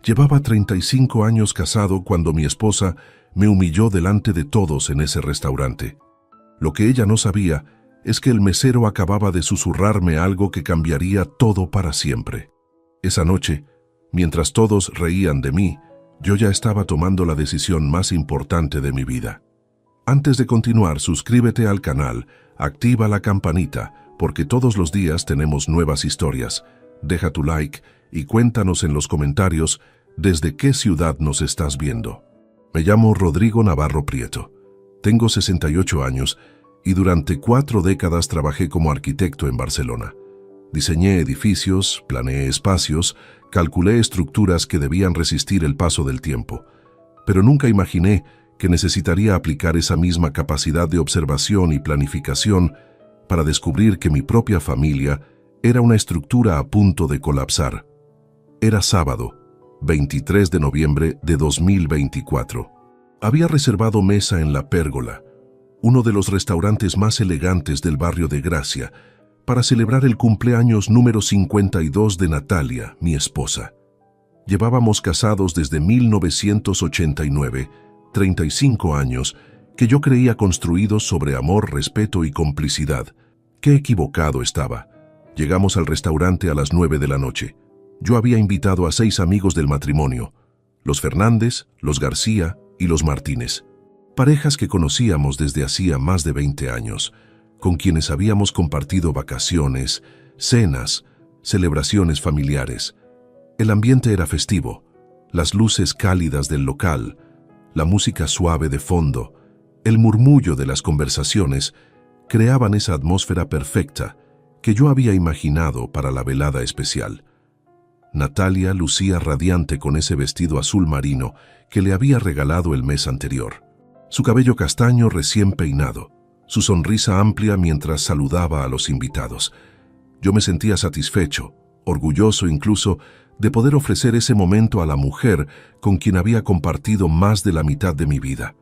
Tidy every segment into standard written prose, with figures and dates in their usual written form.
Llevaba 35 años casado cuando mi esposa me humilló delante de todos en ese restaurante. Lo que ella no sabía es que el mesero acababa de susurrarme algo que cambiaría todo para siempre. Esa noche, mientras todos reían de mí, yo ya estaba tomando la decisión más importante de mi vida. Antes de continuar, suscríbete al canal, activa la campanita, porque todos los días tenemos nuevas historias. Deja tu like y cuéntanos en los comentarios desde qué ciudad nos estás viendo. Me llamo Rodrigo Navarro Prieto. Tengo 68 años y durante 4 décadas trabajé como arquitecto en Barcelona. Diseñé edificios, planeé espacios, calculé estructuras que debían resistir el paso del tiempo. Pero nunca imaginé que necesitaría aplicar esa misma capacidad de observación y planificación para descubrir que mi propia familia era una estructura a punto de colapsar. Era sábado, 23 de noviembre de 2024. Había reservado mesa en La Pérgola, uno de los restaurantes más elegantes del barrio de Gracia, para celebrar el cumpleaños número 52 de Natalia, mi esposa. Llevábamos casados desde 1989, 35 años, que yo creía construidos sobre amor, respeto y complicidad. Qué equivocado estaba. Llegamos al restaurante a las 9 de la noche. Yo había invitado a 6 amigos del matrimonio, los Fernández, los García y los Martínez, parejas que conocíamos desde hacía más de 20 años, con quienes habíamos compartido vacaciones, cenas, celebraciones familiares. El ambiente era festivo, las luces cálidas del local, la música suave de fondo, el murmullo de las conversaciones, creaban esa atmósfera perfecta que yo había imaginado para la velada especial. Natalia lucía radiante con ese vestido azul marino que le había regalado el mes anterior. Su cabello castaño recién peinado, su sonrisa amplia mientras saludaba a los invitados. Yo me sentía satisfecho, orgulloso incluso, de poder ofrecer ese momento a la mujer con quien había compartido más de la mitad de mi vida.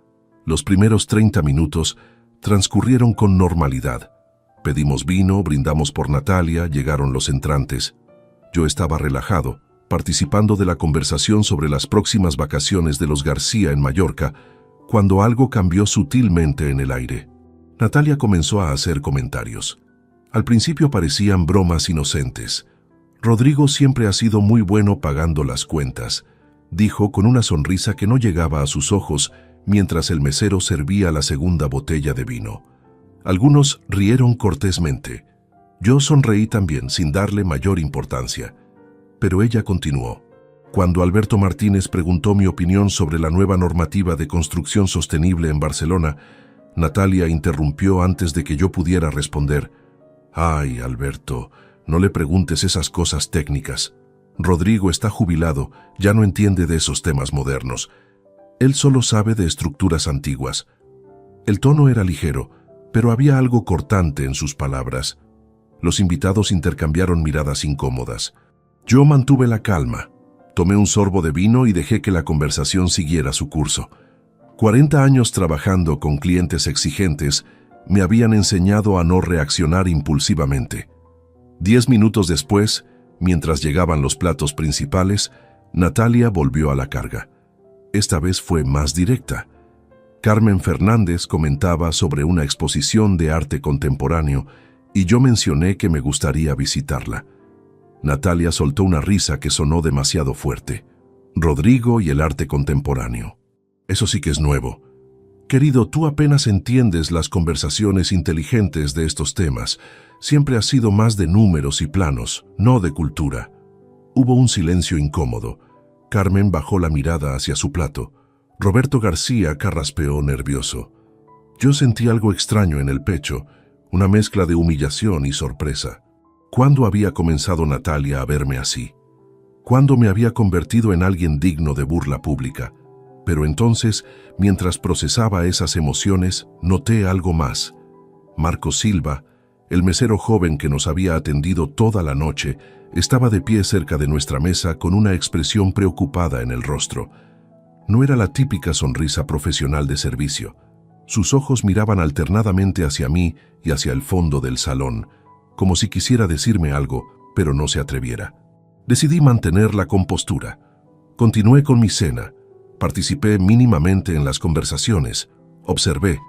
Los primeros 30 minutos transcurrieron con normalidad. Pedimos vino, brindamos por Natalia, llegaron los entrantes. Yo estaba relajado, participando de la conversación sobre las próximas vacaciones de los García en Mallorca, cuando algo cambió sutilmente en el aire. Natalia comenzó a hacer comentarios. Al principio parecían bromas inocentes. Rodrigo siempre ha sido muy bueno pagando las cuentas, dijo con una sonrisa que no llegaba a sus ojos mientras el mesero servía la segunda botella de vino. Algunos rieron cortésmente. Yo sonreí también, sin darle mayor importancia. Pero ella continuó. Cuando Alberto Martínez preguntó mi opinión sobre la nueva normativa de construcción sostenible en Barcelona, Natalia interrumpió antes de que yo pudiera responder. «Ay, Alberto, no le preguntes esas cosas técnicas. Rodrigo está jubilado, ya no entiende de esos temas modernos. Él solo sabe de estructuras antiguas». El tono era ligero, pero había algo cortante en sus palabras. Los invitados intercambiaron miradas incómodas. Yo mantuve la calma. Tomé un sorbo de vino y dejé que la conversación siguiera su curso. 40 años trabajando con clientes exigentes me habían enseñado a no reaccionar impulsivamente. 10 minutos después, mientras llegaban los platos principales, Natalia volvió a la carga. Esta vez fue más directa. Carmen Fernández comentaba sobre una exposición de arte contemporáneo y yo mencioné que me gustaría visitarla. Natalia soltó una risa que sonó demasiado fuerte. Rodrigo y el arte contemporáneo. Eso sí que es nuevo. Querido, tú apenas entiendes las conversaciones inteligentes de estos temas. Siempre has sido más de números y planos, no de cultura. Hubo un silencio incómodo. Carmen bajó la mirada hacia su plato. Roberto García carraspeó nervioso. Yo sentí algo extraño en el pecho, una mezcla de humillación y sorpresa. ¿Cuándo había comenzado Natalia a verme así? ¿Cuándo me había convertido en alguien digno de burla pública? Pero entonces, mientras procesaba esas emociones, noté algo más. Marcos Silva, el mesero joven que nos había atendido toda la noche, estaba de pie cerca de nuestra mesa con una expresión preocupada en el rostro. No era la típica sonrisa profesional de servicio. Sus ojos miraban alternadamente hacia mí y hacia el fondo del salón, como si quisiera decirme algo, pero no se atreviera. Decidí mantener la compostura. Continué con mi cena. Participé mínimamente en las conversaciones. Observé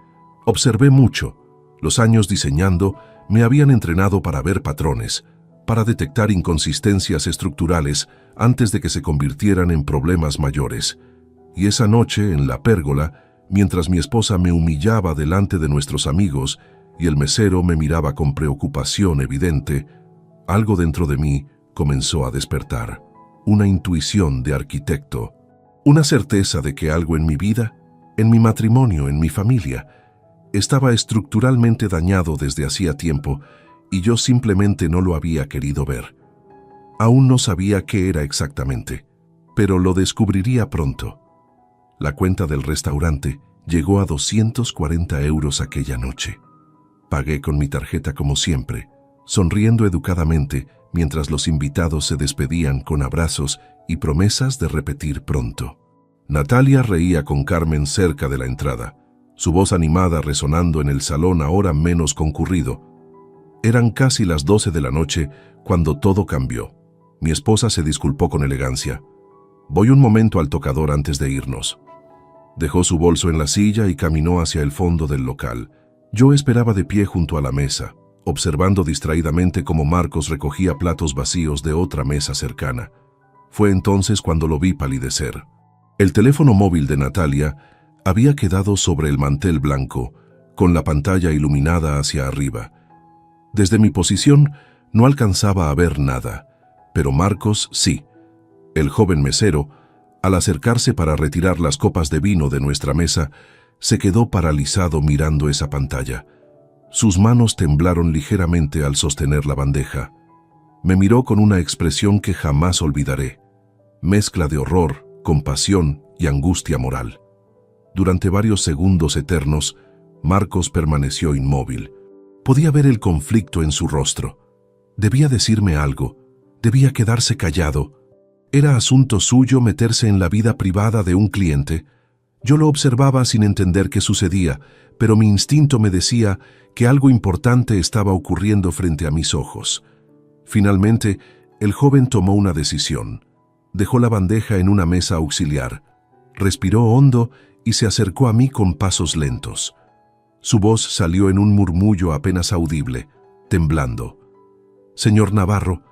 mucho. Los años diseñando me habían entrenado para ver patrones, para detectar inconsistencias estructurales antes de que se convirtieran en problemas mayores. Y esa noche, en la pérgola, mientras mi esposa me humillaba delante de nuestros amigos y el mesero me miraba con preocupación evidente, algo dentro de mí comenzó a despertar. Una intuición de arquitecto, una certeza de que algo en mi vida, en mi matrimonio, en mi familia, estaba estructuralmente dañado desde hacía tiempo y yo simplemente no lo había querido ver. Aún no sabía qué era exactamente, pero lo descubriría pronto. La cuenta del restaurante llegó a 240 € aquella noche. Pagué con mi tarjeta como siempre, sonriendo educadamente mientras los invitados se despedían con abrazos y promesas de repetir pronto. Natalia reía con Carmen cerca de la entrada, su voz animada resonando en el salón ahora menos concurrido. Eran casi las 12 de la noche cuando todo cambió. Mi esposa se disculpó con elegancia. «Voy un momento al tocador antes de irnos». Dejó su bolso en la silla y caminó hacia el fondo del local. Yo esperaba de pie junto a la mesa, observando distraídamente cómo Marcos recogía platos vacíos de otra mesa cercana. Fue entonces cuando lo vi palidecer. El teléfono móvil de Natalia había quedado sobre el mantel blanco, con la pantalla iluminada hacia arriba. Desde mi posición no alcanzaba a ver nada, pero Marcos sí. El joven mesero, al acercarse para retirar las copas de vino de nuestra mesa, se quedó paralizado mirando esa pantalla. Sus manos temblaron ligeramente al sostener la bandeja. Me miró con una expresión que jamás olvidaré, mezcla de horror, compasión y angustia moral. Durante varios segundos eternos, Marcos permaneció inmóvil. Podía ver el conflicto en su rostro. Debía decirme algo, debía quedarse callado. ¿Era asunto suyo meterse en la vida privada de un cliente? Yo lo observaba sin entender qué sucedía, pero mi instinto me decía que algo importante estaba ocurriendo frente a mis ojos. Finalmente, el joven tomó una decisión. Dejó la bandeja en una mesa auxiliar, respiró hondo y se acercó a mí con pasos lentos. Su voz salió en un murmullo apenas audible, temblando. «Señor Navarro,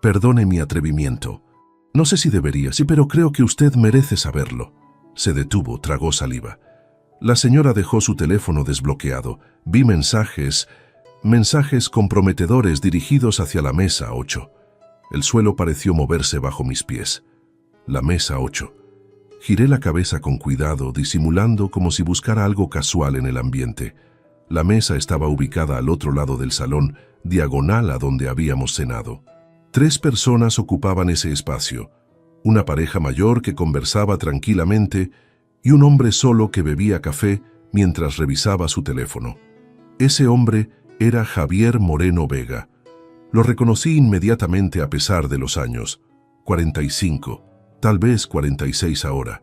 perdone mi atrevimiento. No sé si debería, sí, pero creo que usted merece saberlo». Se detuvo, tragó saliva. La señora dejó su teléfono desbloqueado. Vi mensajes comprometedores dirigidos hacia la mesa 8. El suelo pareció moverse bajo mis pies. La mesa 8. Giré la cabeza con cuidado, disimulando como si buscara algo casual en el ambiente. La mesa estaba ubicada al otro lado del salón, diagonal a donde habíamos cenado. 3 personas ocupaban ese espacio. Una pareja mayor que conversaba tranquilamente y un hombre solo que bebía café mientras revisaba su teléfono. Ese hombre era Javier Moreno Vega. Lo reconocí inmediatamente a pesar de los años. 45, tal vez 46 ahora.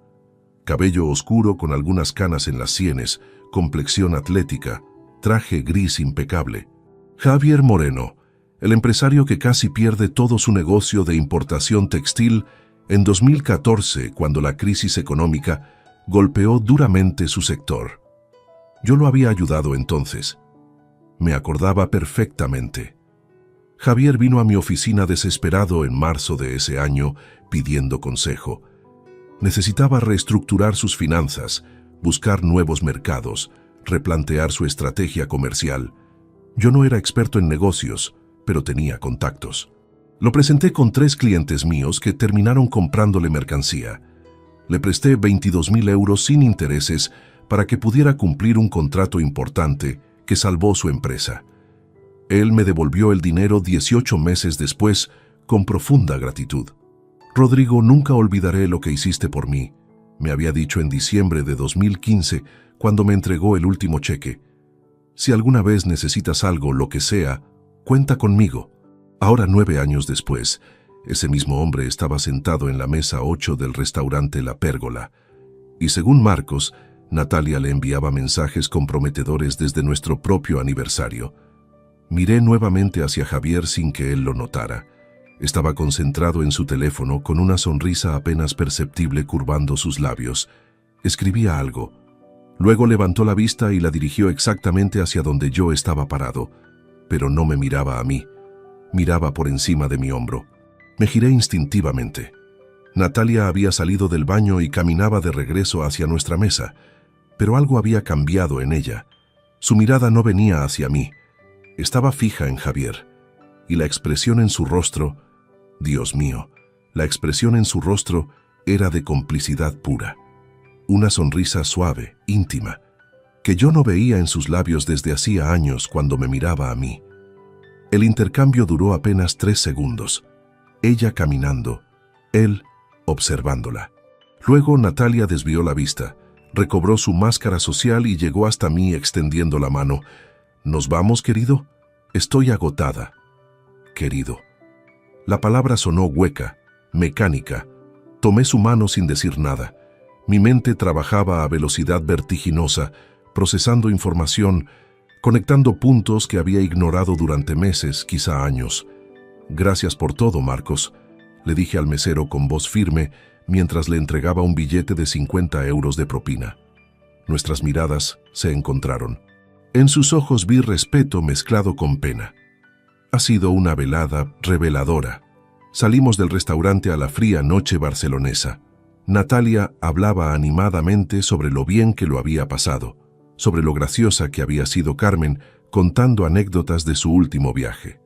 Cabello oscuro con algunas canas en las sienes, complexión atlética, traje gris impecable. Javier Moreno, el empresario que casi pierde todo su negocio de importación textil en 2014, cuando la crisis económica golpeó duramente su sector. Yo lo había ayudado entonces. Me acordaba perfectamente. Javier vino a mi oficina desesperado en marzo de ese año pidiendo consejo. Necesitaba reestructurar sus finanzas, buscar nuevos mercados, replantear su estrategia comercial. Yo no era experto en negocios, pero tenía contactos. Lo presenté con 3 clientes míos que terminaron comprándole mercancía. Le presté 22.000 € sin intereses para que pudiera cumplir un contrato importante que salvó su empresa. Él me devolvió el dinero 18 meses después con profunda gratitud. «Rodrigo, nunca olvidaré lo que hiciste por mí», me había dicho en diciembre de 2015 cuando me entregó el último cheque. «Si alguna vez necesitas algo, lo que sea, cuenta conmigo». Ahora, 9 años después, ese mismo hombre estaba sentado en la mesa 8 del restaurante La Pérgola. Y según Marcos, Natalia le enviaba mensajes comprometedores desde nuestro propio aniversario. Miré nuevamente hacia Javier sin que él lo notara. Estaba concentrado en su teléfono con una sonrisa apenas perceptible curvando sus labios. Escribía algo. Luego levantó la vista y la dirigió exactamente hacia donde yo estaba parado, pero no me miraba a mí. Miraba por encima de mi hombro. Me giré instintivamente. Natalia había salido del baño y caminaba de regreso hacia nuestra mesa, pero algo había cambiado en ella. Su mirada no venía hacia mí. Estaba fija en Javier, y la expresión en su rostro, Dios mío, la expresión en su rostro era de complicidad pura. Una sonrisa suave, íntima, que yo no veía en sus labios desde hacía años cuando me miraba a mí. El intercambio duró apenas 3 segundos. Ella caminando, él observándola. Luego Natalia desvió la vista, recobró su máscara social y llegó hasta mí extendiendo la mano. ¿Nos vamos, querido? Estoy agotada. Querido. La palabra sonó hueca, mecánica. Tomé su mano sin decir nada. Mi mente trabajaba a velocidad vertiginosa, procesando información, conectando puntos que había ignorado durante meses, quizá años. Gracias por todo, Marcos, le dije al mesero con voz firme mientras le entregaba un billete de 50 euros de propina. Nuestras miradas se encontraron. En sus ojos vi respeto mezclado con pena. Ha sido una velada reveladora. Salimos del restaurante a la fría noche barcelonesa. Natalia hablaba animadamente sobre lo bien que lo había pasado, sobre lo graciosa que había sido Carmen, contando anécdotas de su último viaje.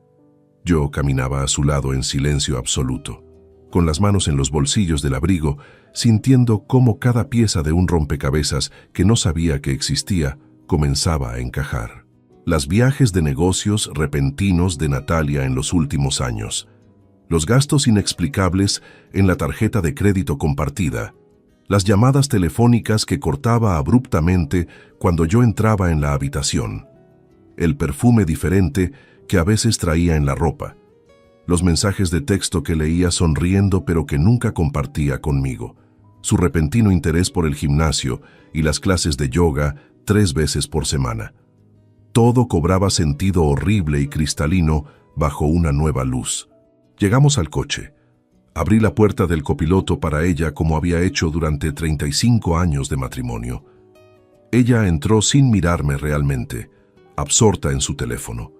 Yo caminaba a su lado en silencio absoluto, con las manos en los bolsillos del abrigo, sintiendo cómo cada pieza de un rompecabezas que no sabía que existía comenzaba a encajar. Los viajes de negocios repentinos de Natalia en los últimos años, los gastos inexplicables en la tarjeta de crédito compartida, las llamadas telefónicas que cortaba abruptamente cuando yo entraba en la habitación, el perfume diferente que a veces traía en la ropa, los mensajes de texto que leía sonriendo pero que nunca compartía conmigo, su repentino interés por el gimnasio y las clases de yoga 3 veces por semana. Todo cobraba sentido horrible y cristalino bajo una nueva luz. Llegamos al coche. Abrí la puerta del copiloto para ella como había hecho durante 35 años de matrimonio. Ella entró sin mirarme realmente, absorta en su teléfono.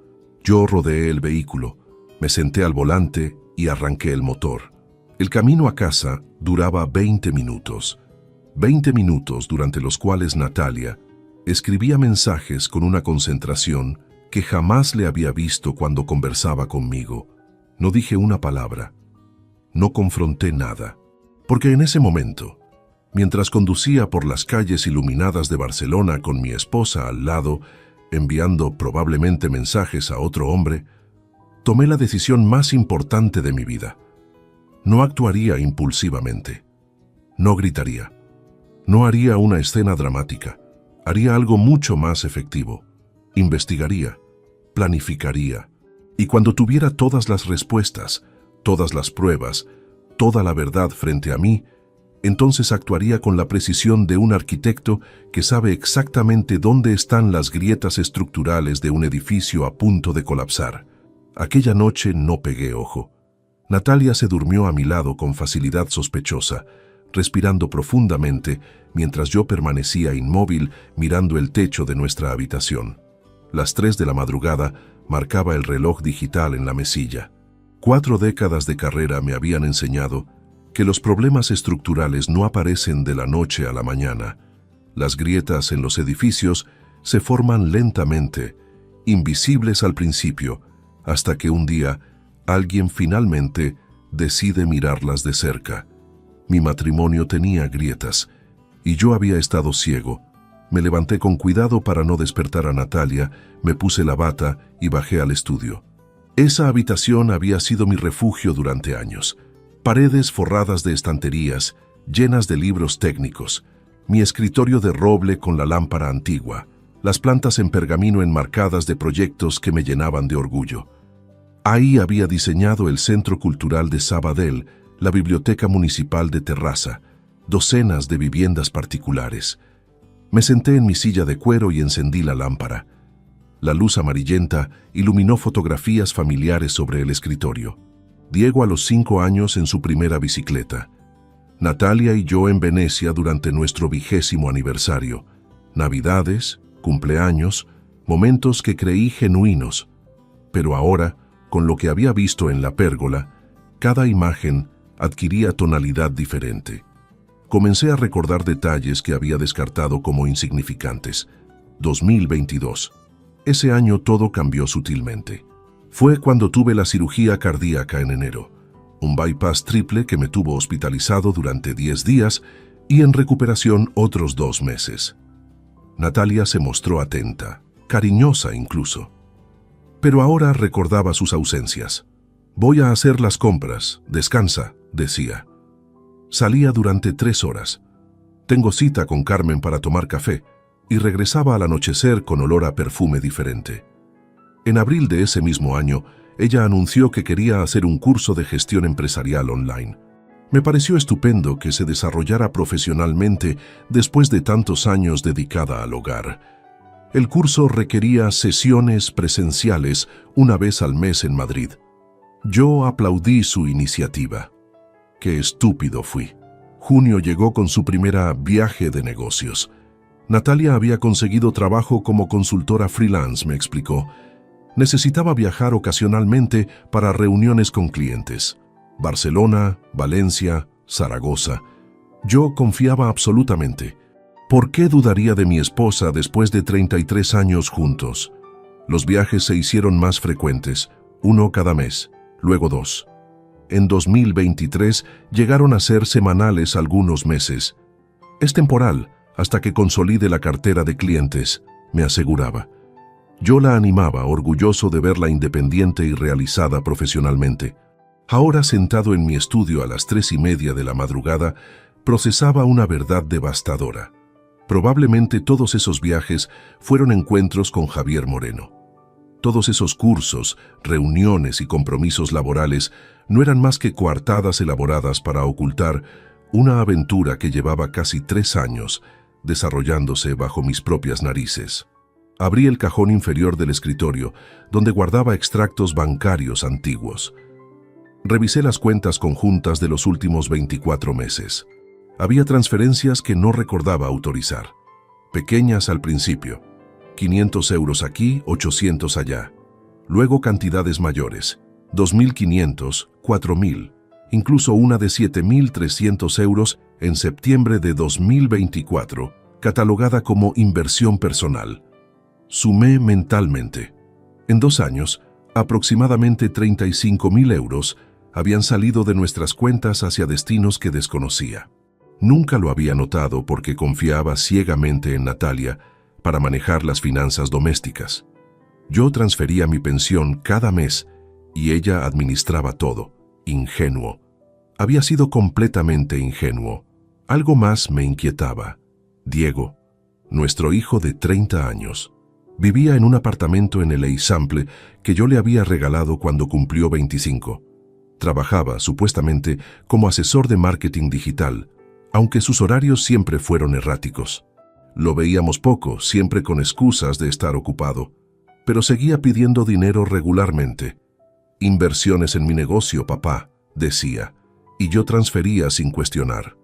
Yo rodeé el vehículo, me senté al volante y arranqué el motor. El camino a casa duraba 20 minutos. 20 minutos durante los cuales Natalia escribía mensajes con una concentración que jamás le había visto cuando conversaba conmigo. No dije una palabra. No confronté nada. Porque en ese momento, mientras conducía por las calles iluminadas de Barcelona con mi esposa al lado, enviando probablemente mensajes a otro hombre, tomé la decisión más importante de mi vida. No actuaría impulsivamente. No gritaría. No haría una escena dramática. Haría algo mucho más efectivo. Investigaría. Planificaría. Y cuando tuviera todas las respuestas, todas las pruebas, toda la verdad frente a mí, entonces actuaría con la precisión de un arquitecto que sabe exactamente dónde están las grietas estructurales de un edificio a punto de colapsar. Aquella noche no pegué ojo. Natalia se durmió a mi lado con facilidad sospechosa, respirando profundamente mientras yo permanecía inmóvil mirando el techo de nuestra habitación. Las 3 de la madrugada marcaba el reloj digital en la mesilla. 4 décadas de carrera me habían enseñado que los problemas estructurales no aparecen de la noche a la mañana. Las grietas en los edificios se forman lentamente, invisibles al principio, hasta que un día alguien finalmente decide mirarlas de cerca. Mi matrimonio tenía grietas, y yo había estado ciego. Me levanté con cuidado para no despertar a Natalia, me puse la bata y bajé al estudio. Esa habitación había sido mi refugio durante años. Paredes forradas de estanterías, llenas de libros técnicos, mi escritorio de roble con la lámpara antigua, las plantas en pergamino enmarcadas de proyectos que me llenaban de orgullo. Ahí había diseñado el Centro Cultural de Sabadell, la Biblioteca Municipal de Terrassa, docenas de viviendas particulares. Me senté en mi silla de cuero y encendí la lámpara. La luz amarillenta iluminó fotografías familiares sobre el escritorio. Diego a los 5 años en su primera bicicleta. Natalia y yo en Venecia durante nuestro 20º aniversario. Navidades, cumpleaños, momentos que creí genuinos. Pero ahora, con lo que había visto en la pérgola, cada imagen adquiría tonalidad diferente. Comencé a recordar detalles que había descartado como insignificantes. 2022. Ese año todo cambió sutilmente. Fue cuando tuve la cirugía cardíaca en enero. Un bypass triple que me tuvo hospitalizado durante 10 días y en recuperación otros 2 meses. Natalia se mostró atenta, cariñosa incluso. Pero ahora recordaba sus ausencias. «Voy a hacer las compras, descansa», decía. Salía durante 3 horas. «Tengo cita con Carmen para tomar café», y regresaba al anochecer con olor a perfume diferente. En abril de ese mismo año, ella anunció que quería hacer un curso de gestión empresarial online. Me pareció estupendo que se desarrollara profesionalmente después de tantos años dedicada al hogar. El curso requería sesiones presenciales una vez al mes en Madrid. Yo aplaudí su iniciativa. Qué estúpido fui. Junio llegó con su primera viaje de negocios. Natalia había conseguido trabajo como consultora freelance, me explicó. Necesitaba viajar ocasionalmente para reuniones con clientes. Barcelona, Valencia, Zaragoza. Yo confiaba absolutamente. ¿Por qué dudaría de mi esposa después de 33 años juntos? Los viajes se hicieron más frecuentes, 1 cada mes, luego 2. En 2023 llegaron a ser semanales algunos meses. Es temporal, hasta que consolide la cartera de clientes, me aseguraba. Yo la animaba, orgulloso de verla independiente y realizada profesionalmente. Ahora, sentado en mi estudio a las 3:30 de la madrugada, procesaba una verdad devastadora. Probablemente todos esos viajes fueron encuentros con Javier Moreno. Todos esos cursos, reuniones y compromisos laborales no eran más que coartadas elaboradas para ocultar una aventura que llevaba casi 3 años desarrollándose bajo mis propias narices. Abrí el cajón inferior del escritorio, donde guardaba extractos bancarios antiguos. Revisé las cuentas conjuntas de los últimos 24 meses. Había transferencias que no recordaba autorizar. Pequeñas al principio. 500 euros aquí, 800 allá. Luego cantidades mayores. 2.500, 4.000. Incluso una de 7.300 euros en septiembre de 2024, catalogada como inversión personal. Sumé mentalmente. En 2 años, aproximadamente 35.000 euros habían salido de nuestras cuentas hacia destinos que desconocía. Nunca lo había notado porque confiaba ciegamente en Natalia para manejar las finanzas domésticas. Yo transfería mi pensión cada mes y ella administraba todo. Ingenuo. Había sido completamente ingenuo. Algo más me inquietaba. Diego, nuestro hijo de 30 años, vivía en un apartamento en el Eixample que yo le había regalado cuando cumplió 25. Trabajaba, supuestamente, como asesor de marketing digital, aunque sus horarios siempre fueron erráticos. Lo veíamos poco, siempre con excusas de estar ocupado, pero seguía pidiendo dinero regularmente. «Inversiones en mi negocio, papá», decía, y yo transfería sin cuestionar.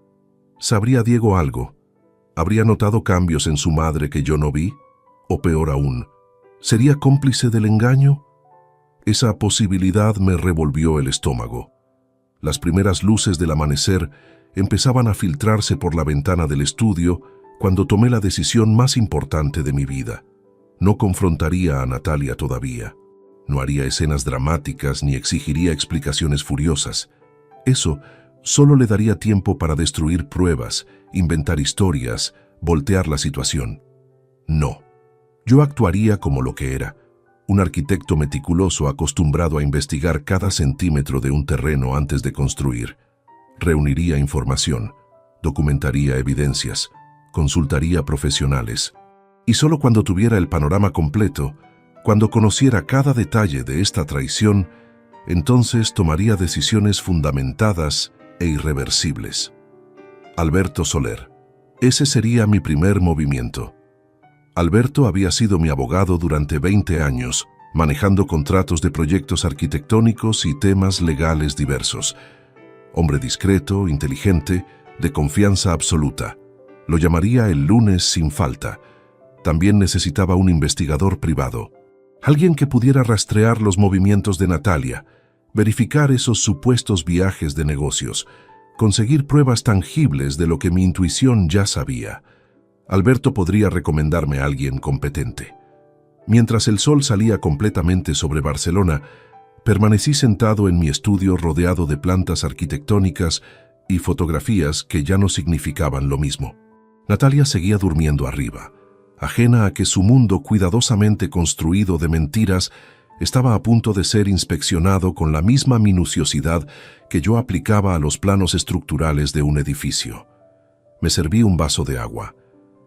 ¿Sabría Diego algo? ¿Habría notado cambios en su madre que yo no vi? O peor aún, ¿sería cómplice del engaño? Esa posibilidad me revolvió el estómago. Las primeras luces del amanecer empezaban a filtrarse por la ventana del estudio cuando tomé la decisión más importante de mi vida. No confrontaría a Natalia todavía. No haría escenas dramáticas ni exigiría explicaciones furiosas. Eso solo le daría tiempo para destruir pruebas, inventar historias, voltear la situación. No. Yo actuaría como lo que era, un arquitecto meticuloso acostumbrado a investigar cada centímetro de un terreno antes de construir. Reuniría información, documentaría evidencias, consultaría profesionales. Y solo cuando tuviera el panorama completo, cuando conociera cada detalle de esta traición, entonces tomaría decisiones fundamentadas e irreversibles. Alberto Soler. Ese sería mi primer movimiento. Alberto había sido mi abogado durante 20 años, manejando contratos de proyectos arquitectónicos y temas legales diversos. Hombre discreto, inteligente, de confianza absoluta. Lo llamaría el lunes sin falta. También necesitaba un investigador privado. Alguien que pudiera rastrear los movimientos de Natalia, verificar esos supuestos viajes de negocios, conseguir pruebas tangibles de lo que mi intuición ya sabía. Alberto podría recomendarme a alguien competente. Mientras el sol salía completamente sobre Barcelona, permanecí sentado en mi estudio rodeado de plantas arquitectónicas y fotografías que ya no significaban lo mismo. Natalia seguía durmiendo arriba, ajena a que su mundo cuidadosamente construido de mentiras estaba a punto de ser inspeccionado con la misma minuciosidad que yo aplicaba a los planos estructurales de un edificio. Me serví un vaso de agua.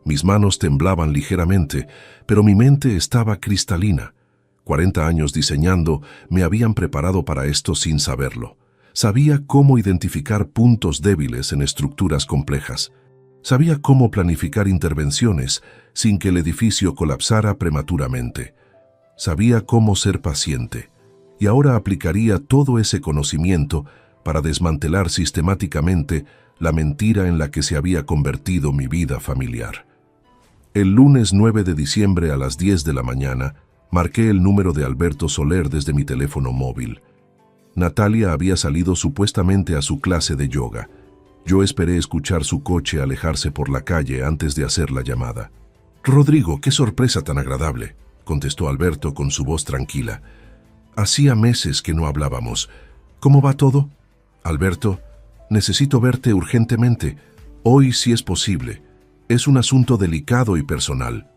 Mis manos temblaban ligeramente, pero mi mente estaba cristalina. 40 años diseñando me habían preparado para esto sin saberlo. Sabía cómo identificar puntos débiles en estructuras complejas. Sabía cómo planificar intervenciones sin que el edificio colapsara prematuramente. Sabía cómo ser paciente, y ahora aplicaría todo ese conocimiento para desmantelar sistemáticamente la mentira en la que se había convertido mi vida familiar. El lunes 9 de diciembre a las 10 de la mañana, marqué el número de Alberto Soler desde mi teléfono móvil. Natalia había salido supuestamente a su clase de yoga. Yo esperé escuchar su coche alejarse por la calle antes de hacer la llamada. «Rodrigo, qué sorpresa tan agradable», contestó Alberto con su voz tranquila. «Hacía meses que no hablábamos. ¿Cómo va todo?» «Alberto, necesito verte urgentemente. Hoy, si es posible. Es un asunto delicado y personal».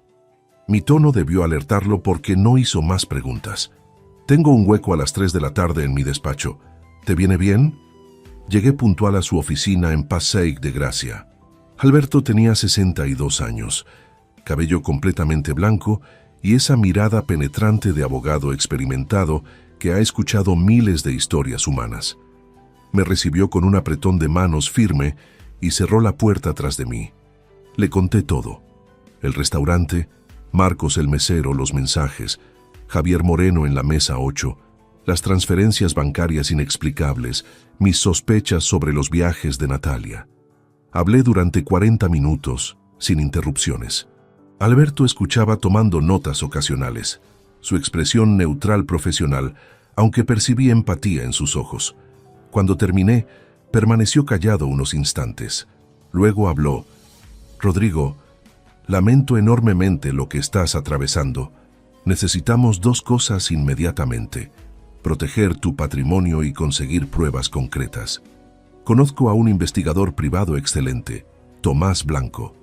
Mi tono debió alertarlo porque no hizo más preguntas. «Tengo un hueco a las 3 de la tarde en mi despacho. ¿Te viene bien?» Llegué puntual a su oficina en Passeig de Gracia. Alberto tenía 62 años, cabello completamente blanco y esa mirada penetrante de abogado experimentado que ha escuchado miles de historias humanas. Me recibió con un apretón de manos firme y cerró la puerta tras de mí. Le conté todo. El restaurante, Marcos el mesero, los mensajes, Javier Moreno en la mesa 8, las transferencias bancarias inexplicables, mis sospechas sobre los viajes de Natalia. Hablé durante 40 minutos, sin interrupciones. Alberto escuchaba tomando notas ocasionales, su expresión neutral profesional, aunque percibí empatía en sus ojos. Cuando terminé, permaneció callado unos instantes. Luego habló. «Rodrigo, lamento enormemente lo que estás atravesando. Necesitamos dos cosas inmediatamente: proteger tu patrimonio y conseguir pruebas concretas. Conozco a un investigador privado excelente, Tomás Blanco.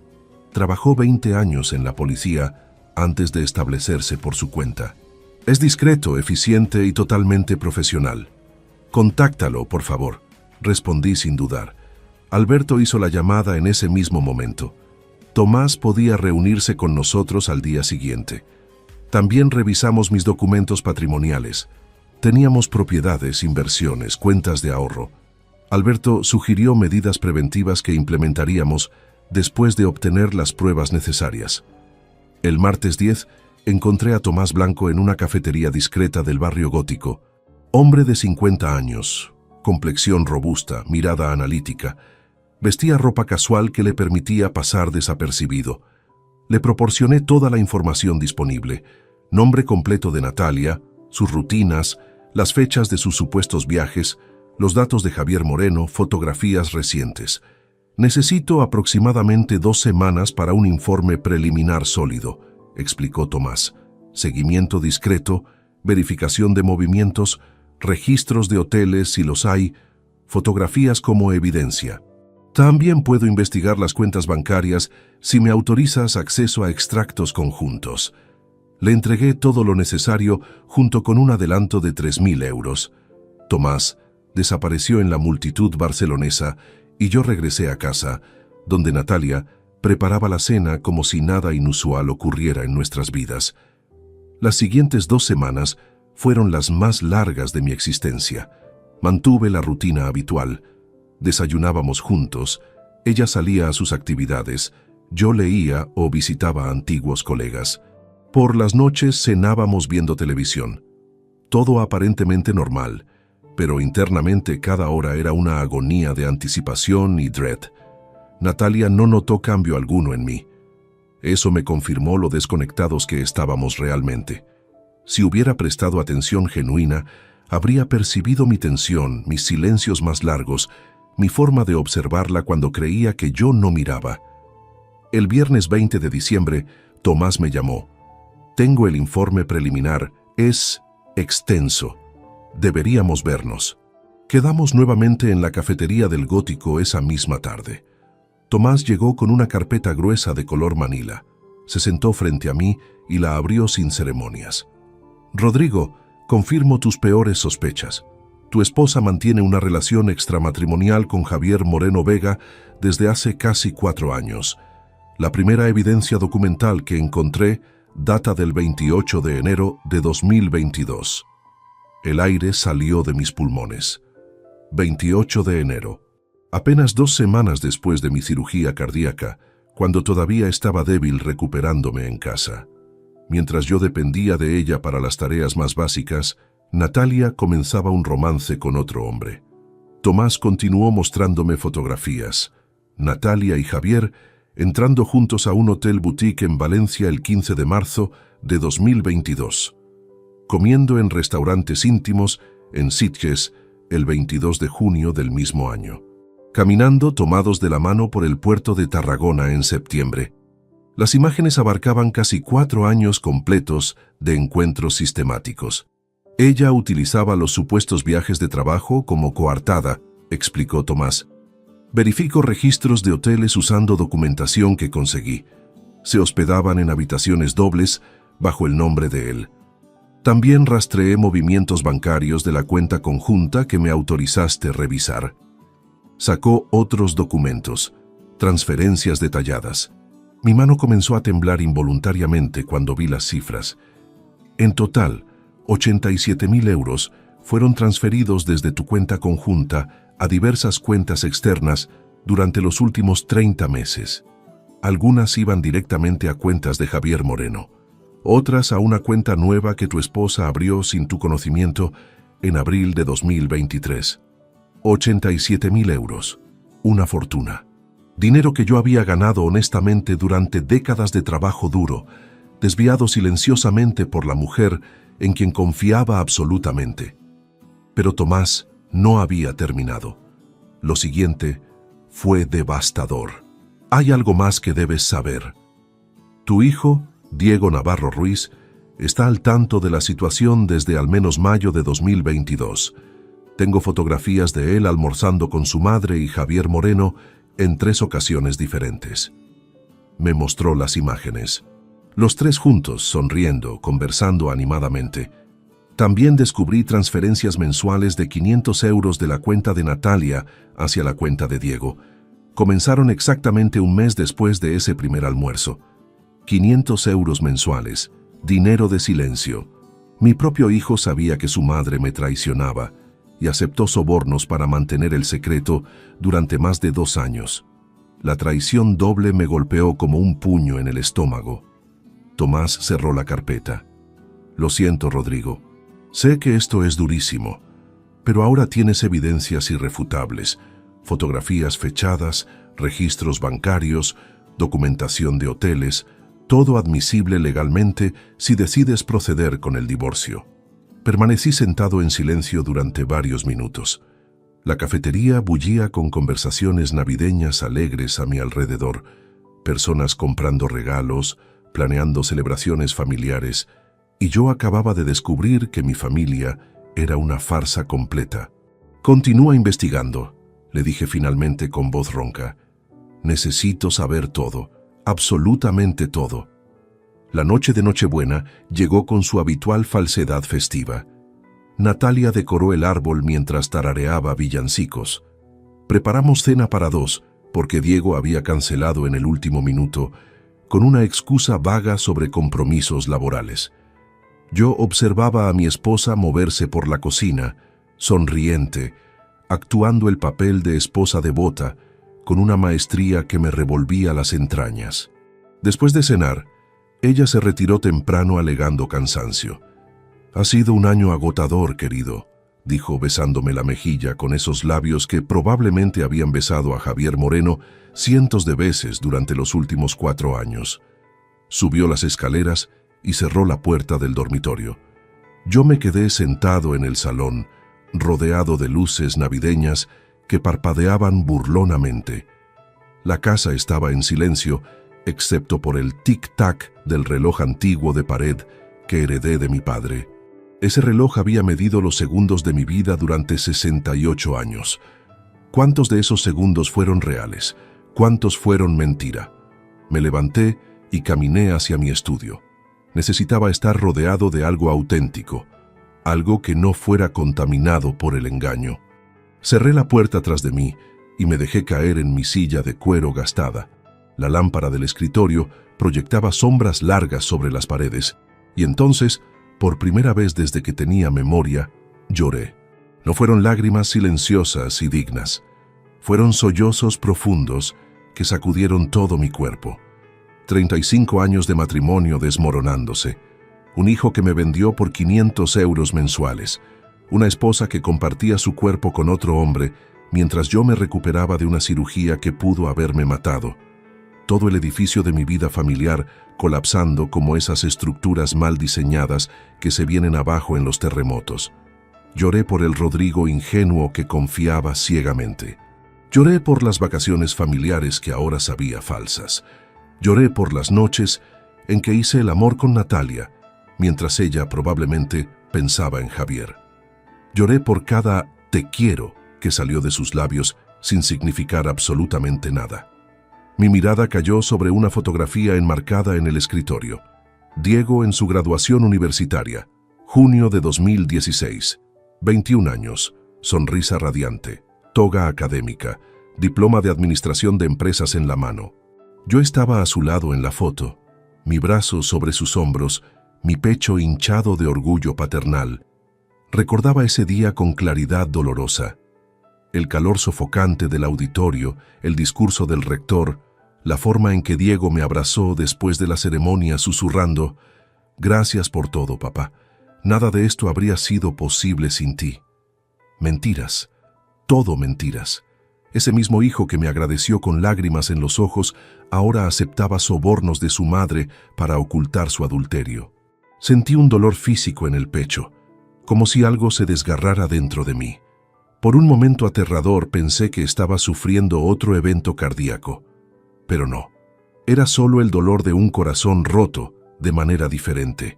Trabajó 20 años en la policía antes de establecerse por su cuenta. Es discreto, eficiente y totalmente profesional. Contáctalo, por favor», respondí sin dudar. Alberto hizo la llamada en ese mismo momento. Tomás podía reunirse con nosotros al día siguiente. También revisamos mis documentos patrimoniales. Teníamos propiedades, inversiones, cuentas de ahorro. Alberto sugirió medidas preventivas que implementaríamos después de obtener las pruebas necesarias. El martes 10 encontré a Tomás Blanco en una cafetería discreta del barrio gótico. Hombre de 50 años, complexión robusta, mirada analítica. Vestía ropa casual que le permitía pasar desapercibido. Le proporcioné toda la información disponible: nombre completo de Natalia, sus rutinas, las fechas de sus supuestos viajes, los datos de Javier Moreno, fotografías recientes. «Necesito aproximadamente 2 semanas para un informe preliminar sólido», explicó Tomás. «Seguimiento discreto, verificación de movimientos, registros de hoteles si los hay, fotografías como evidencia. También puedo investigar las cuentas bancarias si me autorizas acceso a extractos conjuntos». Le entregué todo lo necesario junto con un adelanto de 3.000 euros. Tomás desapareció en la multitud barcelonesa y yo regresé a casa, donde Natalia preparaba la cena como si nada inusual ocurriera en nuestras vidas. Las siguientes 2 semanas fueron las más largas de mi existencia. Mantuve la rutina habitual. Desayunábamos juntos, ella salía a sus actividades, yo leía o visitaba a antiguos colegas. Por las noches cenábamos viendo televisión. Todo aparentemente normal, pero internamente cada hora era una agonía de anticipación y dread. Natalia no notó cambio alguno en mí. Eso me confirmó lo desconectados que estábamos realmente. Si hubiera prestado atención genuina, habría percibido mi tensión, mis silencios más largos, mi forma de observarla cuando creía que yo no miraba. El viernes 20 de diciembre, Tomás me llamó. Tengo el informe preliminar, es extenso. Deberíamos vernos. Quedamos nuevamente en la cafetería del Gótico esa misma tarde. Tomás llegó con una carpeta gruesa de color manila. Se sentó frente a mí y la abrió sin ceremonias. Rodrigo, confirmo tus peores sospechas. Tu esposa mantiene una relación extramatrimonial con Javier Moreno Vega desde hace casi 4 años. La primera evidencia documental que encontré data del 28 de enero de 2022. El aire salió de mis pulmones. 28 de enero. Apenas 2 semanas después de mi cirugía cardíaca, cuando todavía estaba débil recuperándome en casa. Mientras yo dependía de ella para las tareas más básicas, Natalia comenzaba un romance con otro hombre. Tomás continuó mostrándome fotografías. Natalia y Javier entrando juntos a un hotel boutique en Valencia el 15 de marzo de 2022. Comiendo en restaurantes íntimos en Sitges el 22 de junio del mismo año. Caminando tomados de la mano por el puerto de Tarragona en septiembre. Las imágenes abarcaban casi 4 años completos de encuentros sistemáticos. Ella utilizaba los supuestos viajes de trabajo como coartada, explicó Tomás. Verifico registros de hoteles usando documentación que conseguí. Se hospedaban en habitaciones dobles bajo el nombre de él. También rastreé movimientos bancarios de la cuenta conjunta que me autorizaste revisar. Sacó otros documentos, transferencias detalladas. Mi mano comenzó a temblar involuntariamente cuando vi las cifras. En total, 87.000 euros fueron transferidos desde tu cuenta conjunta a diversas cuentas externas durante los últimos 30 meses. Algunas iban directamente a cuentas de Javier Moreno, otras a una cuenta nueva que tu esposa abrió sin tu conocimiento en abril de 2023. 87.000 euros. Una fortuna. Dinero que yo había ganado honestamente durante décadas de trabajo duro, desviado silenciosamente por la mujer en quien confiaba absolutamente. Pero Tomás no había terminado. Lo siguiente fue devastador. Hay algo más que debes saber. Tu hijo, Diego Navarro Ruiz, está al tanto de la situación desde al menos mayo de 2022. Tengo fotografías de él almorzando con su madre y Javier Moreno en 3 ocasiones diferentes. Me mostró las imágenes. Los 3 juntos, sonriendo, conversando animadamente. También descubrí transferencias mensuales de 500 euros de la cuenta de Natalia hacia la cuenta de Diego. Comenzaron exactamente un mes después de ese primer almuerzo. 500 euros mensuales, dinero de silencio. Mi propio hijo sabía que su madre me traicionaba y aceptó sobornos para mantener el secreto durante más de 2 años. La traición doble me golpeó como un puño en el estómago. Tomás cerró la carpeta. Lo siento, Rodrigo. Sé que esto es durísimo, pero ahora tienes evidencias irrefutables, fotografías fechadas, registros bancarios, documentación de hoteles, todo admisible legalmente si decides proceder con el divorcio. Permanecí sentado en silencio durante varios minutos. La cafetería bullía con conversaciones navideñas alegres a mi alrededor, personas comprando regalos, planeando celebraciones familiares, y yo acababa de descubrir que mi familia era una farsa completa. Continúa investigando, le dije finalmente con voz ronca. Necesito saber todo, absolutamente todo. La noche de Nochebuena llegó con su habitual falsedad festiva. Natalia decoró el árbol mientras tarareaba villancicos. Preparamos cena para 2, porque Diego había cancelado en el último minuto, con una excusa vaga sobre compromisos laborales. Yo observaba a mi esposa moverse por la cocina, sonriente, actuando el papel de esposa devota, con una maestría que me revolvía las entrañas. Después de cenar, Ella se retiró temprano alegando cansancio. «Ha sido un año agotador, querido», dijo besándome la mejilla con esos labios que probablemente habían besado a Javier Moreno cientos de veces durante los últimos 4 años. Subió las escaleras y cerró la puerta del dormitorio. Yo me quedé sentado en el salón, rodeado de luces navideñas que parpadeaban burlonamente. La casa estaba en silencio, excepto por el tic-tac del reloj antiguo de pared que heredé de mi padre. Ese reloj había medido los segundos de mi vida durante 68 años. ¿Cuántos de esos segundos fueron reales? ¿Cuántos fueron mentira? Me levanté y caminé hacia mi estudio. Necesitaba estar rodeado de algo auténtico, algo que no fuera contaminado por el engaño. Cerré la puerta tras de mí y me dejé caer en mi silla de cuero gastada. La lámpara del escritorio proyectaba sombras largas sobre las paredes, y entonces, por primera vez desde que tenía memoria, lloré. No fueron lágrimas silenciosas y dignas. Fueron sollozos profundos que sacudieron todo mi cuerpo. 35 años de matrimonio desmoronándose. Un hijo que me vendió por 500 euros mensuales. Una esposa que compartía su cuerpo con otro hombre mientras yo me recuperaba de una cirugía que pudo haberme matado. Todo el edificio de mi vida familiar colapsando como esas estructuras mal diseñadas que se vienen abajo en los terremotos. Lloré por el Rodrigo ingenuo que confiaba ciegamente. Lloré por las vacaciones familiares que ahora sabía falsas. Lloré por las noches en que hice el amor con Natalia, mientras ella probablemente pensaba en Javier. Lloré por cada «te quiero» que salió de sus labios sin significar absolutamente nada. Mi mirada cayó sobre una fotografía enmarcada en el escritorio. Diego en su graduación universitaria, junio de 2016. 21 años, sonrisa radiante, toga académica, diploma de administración de empresas en la mano. Yo estaba a su lado en la foto, mi brazo sobre sus hombros, mi pecho hinchado de orgullo paternal. Recordaba ese día con claridad dolorosa. El calor sofocante del auditorio, el discurso del rector, la forma en que Diego me abrazó después de la ceremonia susurrando: «Gracias por todo, papá. Nada de esto habría sido posible sin ti». Mentiras, todo mentiras. Ese mismo hijo que me agradeció con lágrimas en los ojos, ahora aceptaba sobornos de su madre para ocultar su adulterio. Sentí un dolor físico en el pecho, como si algo se desgarrara dentro de mí. Por un momento aterrador pensé que estaba sufriendo otro evento cardíaco. Pero no, era solo el dolor de un corazón roto de manera diferente.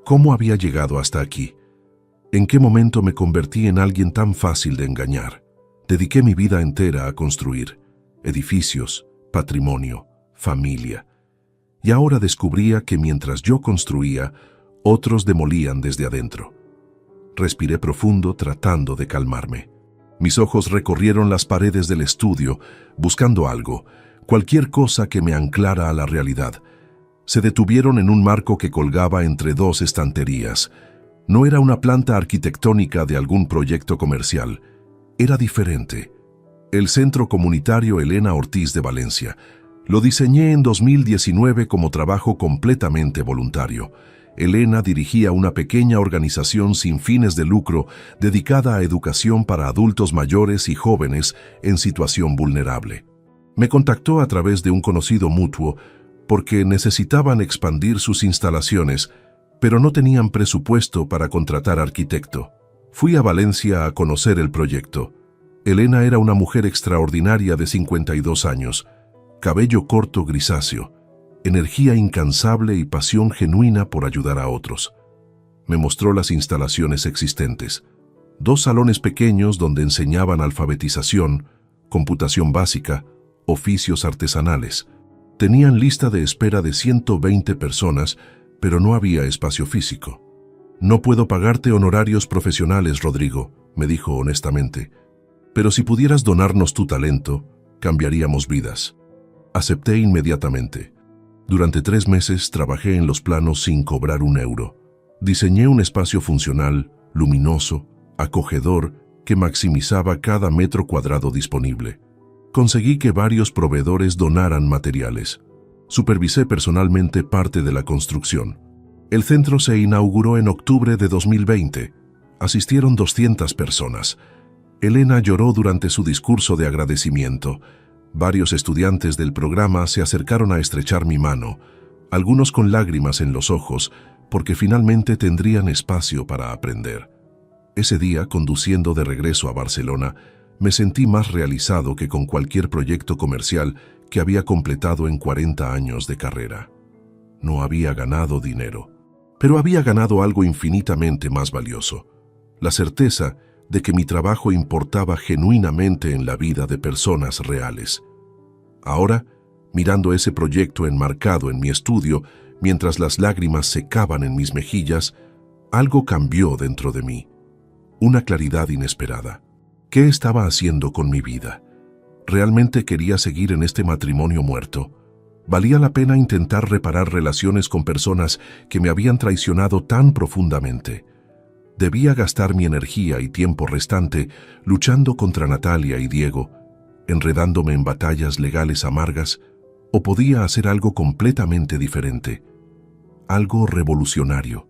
¿Cómo había llegado hasta aquí? ¿En qué momento me convertí en alguien tan fácil de engañar? Dediqué mi vida entera a construir edificios, patrimonio, familia. Y ahora descubría que mientras yo construía, otros demolían desde adentro. Respiré profundo tratando de calmarme. Mis ojos recorrieron las paredes del estudio, buscando algo, cualquier cosa que me anclara a la realidad. Se detuvieron en un marco que colgaba entre 2 estanterías. No era una planta arquitectónica de algún proyecto comercial. Era diferente. El Centro Comunitario Elena Ortiz de Valencia. Lo diseñé en 2019 como trabajo completamente voluntario. Elena dirigía una pequeña organización sin fines de lucro dedicada a educación para adultos mayores y jóvenes en situación vulnerable. Me contactó a través de un conocido mutuo porque necesitaban expandir sus instalaciones, pero no tenían presupuesto para contratar arquitecto. Fui a Valencia a conocer el proyecto. Elena era una mujer extraordinaria de 52 años, cabello corto grisáceo, energía incansable y pasión genuina por ayudar a otros. Me mostró las instalaciones existentes. 2 salones pequeños donde enseñaban alfabetización, computación básica, oficios artesanales. Tenían lista de espera de 120 personas, pero no había espacio físico. «No puedo pagarte honorarios profesionales, Rodrigo», me dijo honestamente. «Pero si pudieras donarnos tu talento, cambiaríamos vidas». Acepté inmediatamente. Durante 3 meses trabajé en los planos sin cobrar un euro. Diseñé un espacio funcional, luminoso, acogedor, que maximizaba cada metro cuadrado disponible. Conseguí que varios proveedores donaran materiales. Supervisé personalmente parte de la construcción. El centro se inauguró en octubre de 2020. Asistieron 200 personas. Elena lloró durante su discurso de agradecimiento. Varios estudiantes del programa se acercaron a estrechar mi mano, algunos con lágrimas en los ojos, porque finalmente tendrían espacio para aprender. Ese día, conduciendo de regreso a Barcelona, me sentí más realizado que con cualquier proyecto comercial que había completado en 40 años de carrera. No había ganado dinero, pero había ganado algo infinitamente más valioso: la certeza de que mi trabajo importaba genuinamente en la vida de personas reales. Ahora, mirando ese proyecto enmarcado en mi estudio, mientras las lágrimas secaban en mis mejillas, algo cambió dentro de mí. Una claridad inesperada. ¿Qué estaba haciendo con mi vida? ¿Realmente quería seguir en este matrimonio muerto? ¿Valía la pena intentar reparar relaciones con personas que me habían traicionado tan profundamente? ¿Debía gastar mi energía y tiempo restante luchando contra Natalia y Diego, enredándome en batallas legales amargas? ¿O podía hacer algo completamente diferente? Algo revolucionario.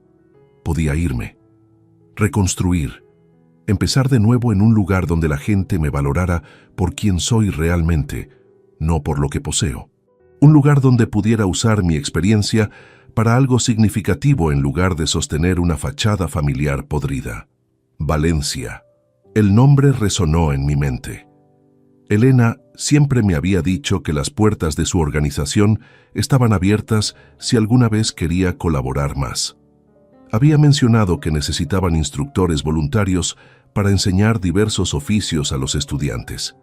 Podía irme, reconstruir, empezar de nuevo en un lugar donde la gente me valorara por quien soy realmente, no por lo que poseo. Un lugar donde pudiera usar mi experiencia para algo significativo en lugar de sostener una fachada familiar podrida. Valencia. El nombre resonó en mi mente. Elena siempre me había dicho que las puertas de su organización estaban abiertas si alguna vez quería colaborar más. Había mencionado que necesitaban instructores voluntarios para enseñar diversos oficios a los estudiantes.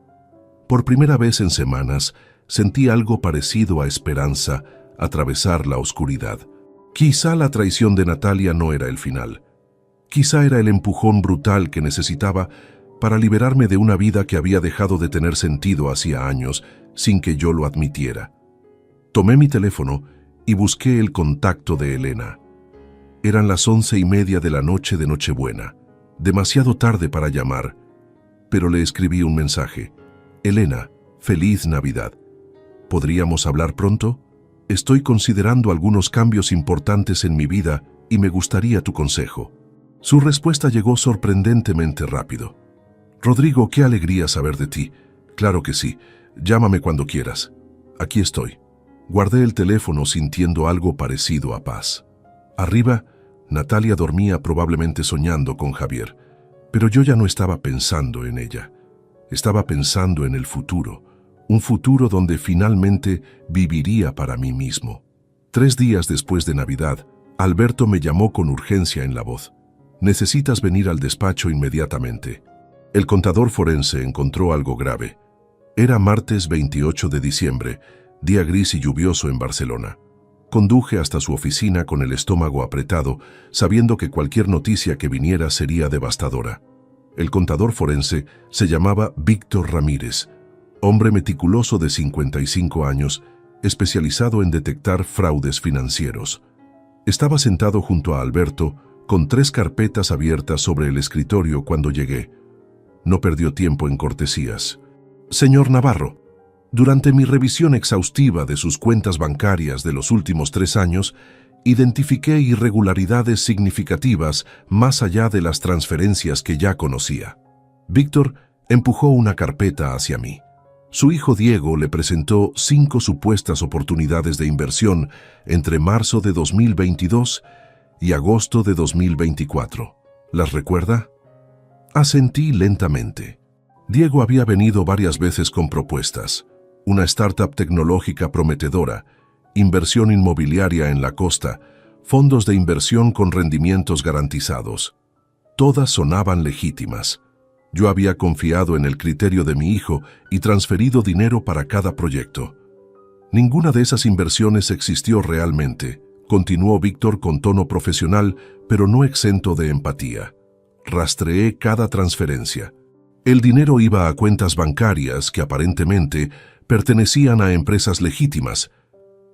Por primera vez en semanas, sentí algo parecido a esperanza atravesar la oscuridad. Quizá la traición de Natalia no era el final. Quizá era el empujón brutal que necesitaba para liberarme de una vida que había dejado de tener sentido hacía años, sin que yo lo admitiera. Tomé mi teléfono y busqué el contacto de Elena. Eran las 11:30 de la noche de Nochebuena, demasiado tarde para llamar, pero le escribí un mensaje. Elena, feliz Navidad. ¿Podríamos hablar pronto? Estoy considerando algunos cambios importantes en mi vida y me gustaría tu consejo. Su respuesta llegó sorprendentemente rápido. Rodrigo, qué alegría saber de ti. Claro que sí. Llámame cuando quieras. Aquí estoy. Guardé el teléfono sintiendo algo parecido a paz. Arriba, Natalia dormía probablemente soñando con Javier, pero yo ya no estaba pensando en ella. Estaba pensando en el futuro, un futuro donde finalmente viviría para mí mismo. 3 días después de Navidad, Alberto me llamó con urgencia en la voz. Necesitas venir al despacho inmediatamente. El contador forense encontró algo grave. Era martes 28 de diciembre, día gris y lluvioso en Barcelona. Conduje hasta su oficina con el estómago apretado, sabiendo que cualquier noticia que viniera sería devastadora. El contador forense se llamaba Víctor Ramírez, hombre meticuloso de 55 años, especializado en detectar fraudes financieros. Estaba sentado junto a Alberto, con 3 carpetas abiertas sobre el escritorio cuando llegué. No perdió tiempo en cortesías. Señor Navarro, durante mi revisión exhaustiva de sus cuentas bancarias de los últimos 3 años, identifiqué irregularidades significativas más allá de las transferencias que ya conocía. Víctor empujó una carpeta hacia mí. Su hijo Diego le presentó 5 supuestas oportunidades de inversión entre marzo de 2022 y agosto de 2024. ¿Las recuerda? Asentí lentamente. Diego había venido varias veces con propuestas. Una startup tecnológica prometedora, inversión inmobiliaria en la costa, fondos de inversión con rendimientos garantizados. Todas sonaban legítimas. Yo había confiado en el criterio de mi hijo y transferido dinero para cada proyecto. Ninguna de esas inversiones existió realmente, continuó Víctor con tono profesional, pero no exento de empatía. Rastreé cada transferencia. El dinero iba a cuentas bancarias que aparentemente pertenecían a empresas legítimas,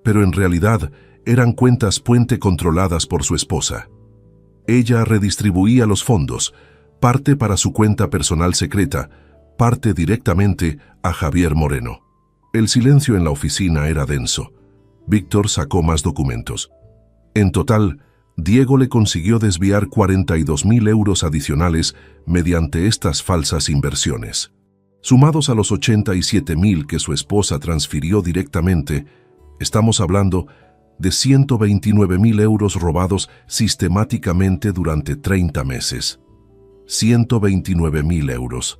pero en realidad eran cuentas puente controladas por su esposa. Ella redistribuía los fondos, parte para su cuenta personal secreta, parte directamente a Javier Moreno. El silencio en la oficina era denso. Víctor sacó más documentos. En total, Diego le consiguió desviar 42.000 euros adicionales mediante estas falsas inversiones. Sumados a los 87.000 que su esposa transfirió directamente, estamos hablando de 129.000 euros robados sistemáticamente durante 30 meses. 129.000 euros.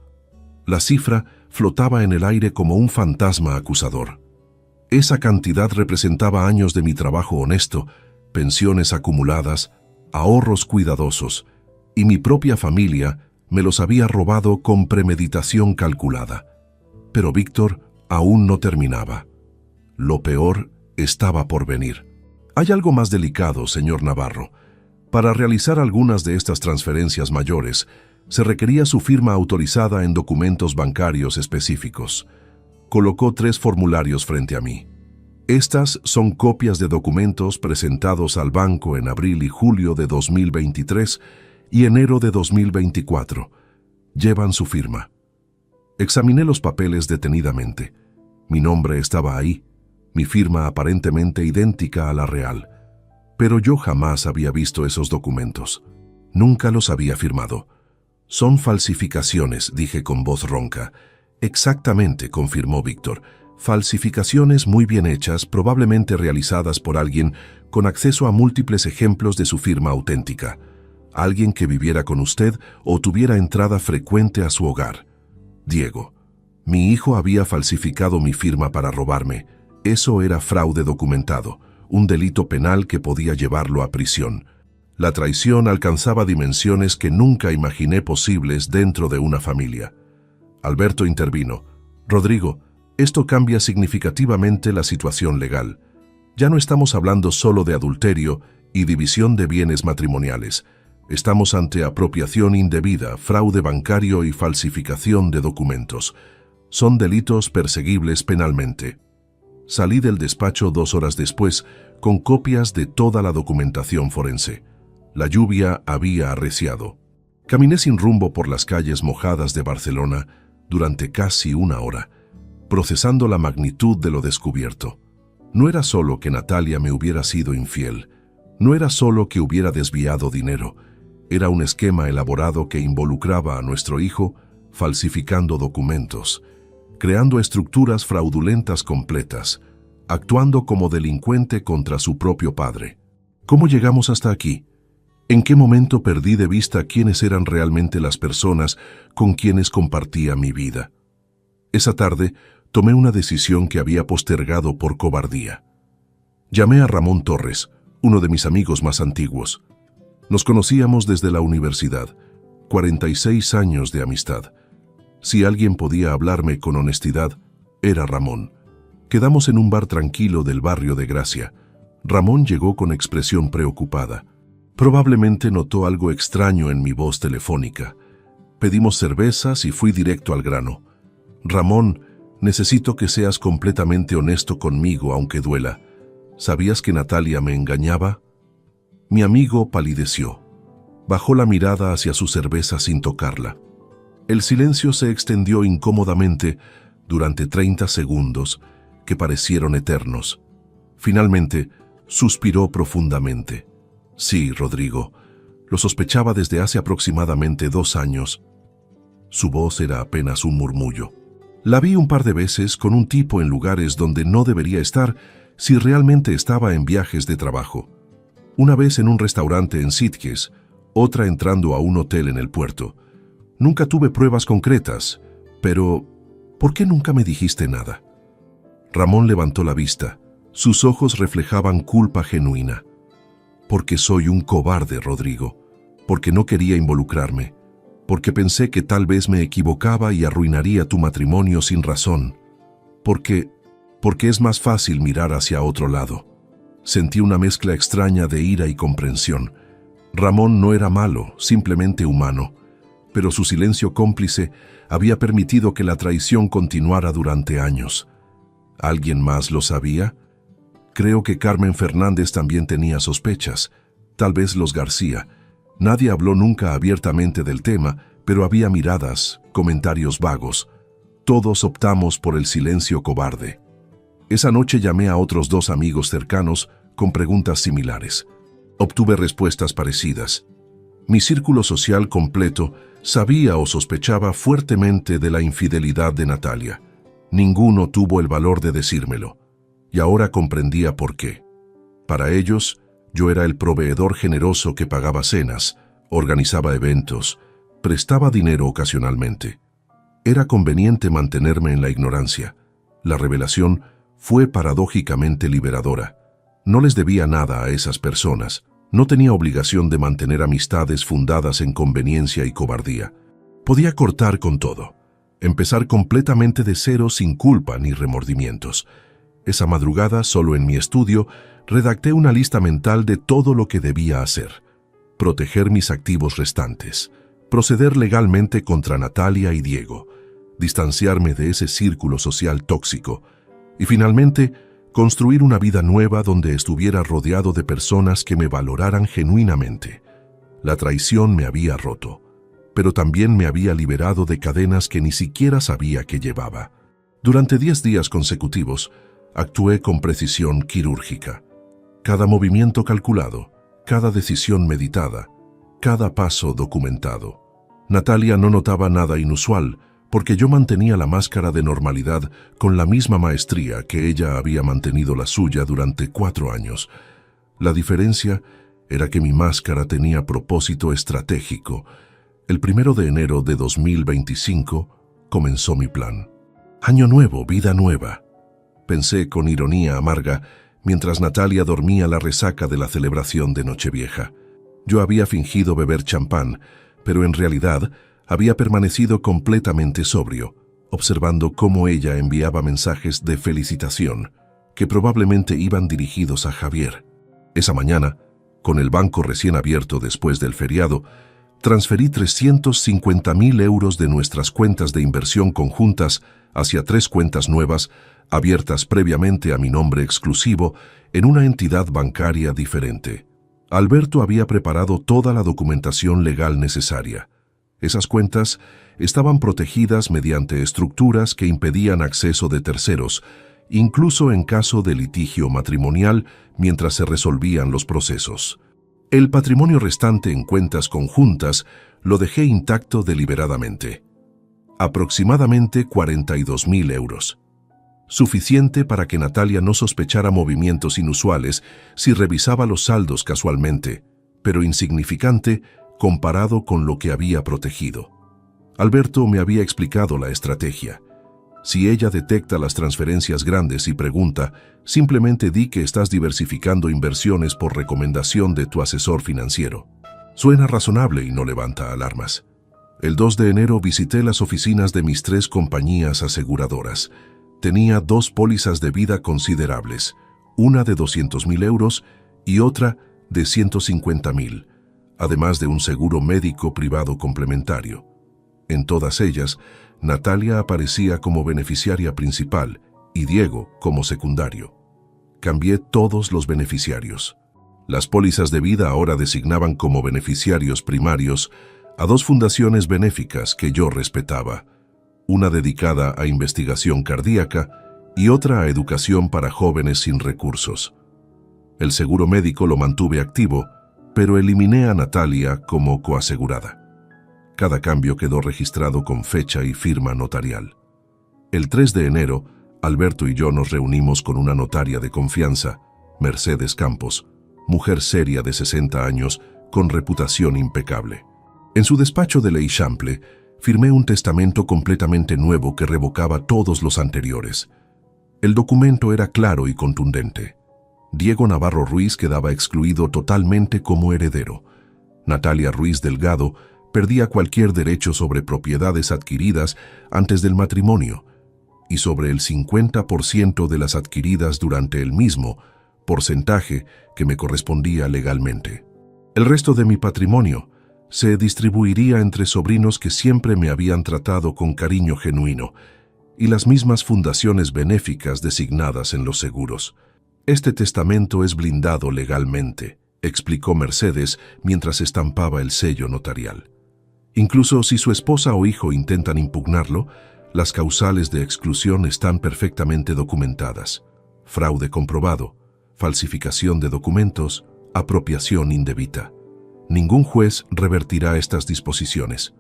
La cifra flotaba en el aire como un fantasma acusador. Esa cantidad representaba años de mi trabajo honesto, pensiones acumuladas, ahorros cuidadosos, y mi propia familia me los había robado con premeditación calculada. Pero Víctor aún no terminaba. Lo peor estaba por venir. Hay algo más delicado, señor Navarro. Para realizar algunas de estas transferencias mayores, se requería su firma autorizada en documentos bancarios específicos. Colocó 3 formularios frente a mí. Estas son copias de documentos presentados al banco en abril y julio de 2023 y enero de 2024. Llevan su firma. Examiné los papeles detenidamente. Mi nombre estaba ahí, mi firma aparentemente idéntica a la real. Pero yo jamás había visto esos documentos. Nunca los había firmado. Son falsificaciones, dije con voz ronca. Exactamente, confirmó Víctor. Falsificaciones muy bien hechas, probablemente realizadas por alguien con acceso a múltiples ejemplos de su firma auténtica. Alguien que viviera con usted o tuviera entrada frecuente a su hogar. Diego, mi hijo había falsificado mi firma para robarme. Eso era fraude documentado, un delito penal que podía llevarlo a prisión. La traición alcanzaba dimensiones que nunca imaginé posibles dentro de una familia. Alberto intervino. Rodrigo, esto cambia significativamente la situación legal. Ya no estamos hablando solo de adulterio y división de bienes matrimoniales. Estamos ante apropiación indebida, fraude bancario y falsificación de documentos. Son delitos perseguibles penalmente. Salí del despacho 2 horas después con copias de toda la documentación forense. La lluvia había arreciado. Caminé sin rumbo por las calles mojadas de Barcelona durante casi 1 hora, procesando la magnitud de lo descubierto. No era solo que Natalia me hubiera sido infiel, no era solo que hubiera desviado dinero, era un esquema elaborado que involucraba a nuestro hijo falsificando documentos, creando estructuras fraudulentas completas, actuando como delincuente contra su propio padre. ¿Cómo llegamos hasta aquí? ¿En qué momento perdí de vista quiénes eran realmente las personas con quienes compartía mi vida? Esa tarde tomé una decisión que había postergado por cobardía. Llamé a Ramón Torres, uno de mis amigos más antiguos. Nos conocíamos desde la universidad, 46 años de amistad. Si alguien podía hablarme con honestidad, era Ramón. Quedamos en un bar tranquilo del barrio de Gracia. Ramón llegó con expresión preocupada. Probablemente notó algo extraño en mi voz telefónica. Pedimos cervezas y fui directo al grano. Ramón, necesito que seas completamente honesto conmigo, aunque duela. ¿Sabías que Natalia me engañaba? Mi amigo palideció. Bajó la mirada hacia su cerveza sin tocarla. El silencio se extendió incómodamente durante 30 segundos, que parecieron eternos. Finalmente, suspiró profundamente. Sí, Rodrigo, lo sospechaba desde hace aproximadamente 2 años. Su voz era apenas un murmullo. La vi un par de veces con un tipo en lugares donde no debería estar si realmente estaba en viajes de trabajo. Una vez en un restaurante en Sitges, otra entrando a un hotel en el puerto. Nunca tuve pruebas concretas, pero ¿por qué nunca me dijiste nada? Ramón levantó la vista. Sus ojos reflejaban culpa genuina. Porque soy un cobarde, Rodrigo. Porque no quería involucrarme. Porque pensé que tal vez me equivocaba y arruinaría tu matrimonio sin razón. Porque es más fácil mirar hacia otro lado. Sentí una mezcla extraña de ira y comprensión. Ramón no era malo, simplemente humano. Pero su silencio cómplice había permitido que la traición continuara durante años. ¿Alguien más lo sabía? Creo que Carmen Fernández también tenía sospechas. Tal vez los García. Nadie habló nunca abiertamente del tema, pero había miradas, comentarios vagos. Todos optamos por el silencio cobarde. Esa noche llamé a otros 2 amigos cercanos con preguntas similares. Obtuve respuestas parecidas. Mi círculo social completo sabía o sospechaba fuertemente de la infidelidad de Natalia. Ninguno tuvo el valor de decírmelo, y ahora comprendía por qué. Para ellos, yo era el proveedor generoso que pagaba cenas, organizaba eventos, prestaba dinero ocasionalmente. Era conveniente mantenerme en la ignorancia. La revelación fue paradójicamente liberadora. No les debía nada a esas personas. No tenía obligación de mantener amistades fundadas en conveniencia y cobardía. Podía cortar con todo, empezar completamente de cero sin culpa ni remordimientos. Esa madrugada, solo en mi estudio, redacté una lista mental de todo lo que debía hacer. Proteger mis activos restantes, proceder legalmente contra Natalia y Diego, distanciarme de ese círculo social tóxico y finalmente construir una vida nueva donde estuviera rodeado de personas que me valoraran genuinamente. La traición me había roto, pero también me había liberado de cadenas que ni siquiera sabía que llevaba. Durante 10 días consecutivos, actué con precisión quirúrgica. Cada movimiento calculado, cada decisión meditada, cada paso documentado. Natalia no notaba nada inusual, porque yo mantenía la máscara de normalidad con la misma maestría que ella había mantenido la suya durante 4 años. La diferencia era que mi máscara tenía propósito estratégico. El 1 de enero de 2025 comenzó mi plan. Año nuevo, vida nueva. Pensé con ironía amarga mientras Natalia dormía la resaca de la celebración de Nochevieja. Yo había fingido beber champán, pero en realidad había permanecido completamente sobrio, observando cómo ella enviaba mensajes de felicitación, que probablemente iban dirigidos a Javier. Esa mañana, con el banco recién abierto después del feriado, transferí 350.000 euros de nuestras cuentas de inversión conjuntas hacia 3 cuentas nuevas, abiertas previamente a mi nombre exclusivo en una entidad bancaria diferente. Alberto había preparado toda la documentación legal necesaria. Esas cuentas estaban protegidas mediante estructuras que impedían acceso de terceros, incluso en caso de litigio matrimonial mientras se resolvían los procesos. El patrimonio restante en cuentas conjuntas lo dejé intacto deliberadamente. Aproximadamente 42.000 euros. Suficiente para que Natalia no sospechara movimientos inusuales si revisaba los saldos casualmente, pero insignificante comparado con lo que había protegido. Alberto me había explicado la estrategia. Si ella detecta las transferencias grandes y pregunta, simplemente di que estás diversificando inversiones por recomendación de tu asesor financiero. Suena razonable y no levanta alarmas. El 2 de enero visité las oficinas de mis 3 compañías aseguradoras. Tenía 2 pólizas de vida considerables, una de 200.000 euros y otra de 150.000, además de un seguro médico privado complementario. En todas ellas, Natalia aparecía como beneficiaria principal y Diego como secundario. Cambié todos los beneficiarios. Las pólizas de vida ahora designaban como beneficiarios primarios a 2 fundaciones benéficas que yo respetaba, una dedicada a investigación cardíaca y otra a educación para jóvenes sin recursos. El seguro médico lo mantuve activo, pero eliminé a Natalia como coasegurada. Cada cambio quedó registrado con fecha y firma notarial. El 3 de enero, Alberto y yo nos reunimos con una notaria de confianza, Mercedes Campos, mujer seria de 60 años con reputación impecable. En su despacho de l'Eixample, firmé un testamento completamente nuevo que revocaba todos los anteriores. El documento era claro y contundente. Diego Navarro Ruiz quedaba excluido totalmente como heredero. Natalia Ruiz Delgado perdía cualquier derecho sobre propiedades adquiridas antes del matrimonio y sobre el 50% de las adquiridas durante el mismo, porcentaje que me correspondía legalmente. El resto de mi patrimonio se distribuiría entre sobrinos que siempre me habían tratado con cariño genuino y las mismas fundaciones benéficas designadas en los seguros. Este testamento es blindado legalmente, explicó Mercedes mientras estampaba el sello notarial. Incluso si su esposa o hijo intentan impugnarlo, las causales de exclusión están perfectamente documentadas. fraude comprobado, falsificación de documentos, apropiación indebida. Ningún juez revertirá estas disposiciones.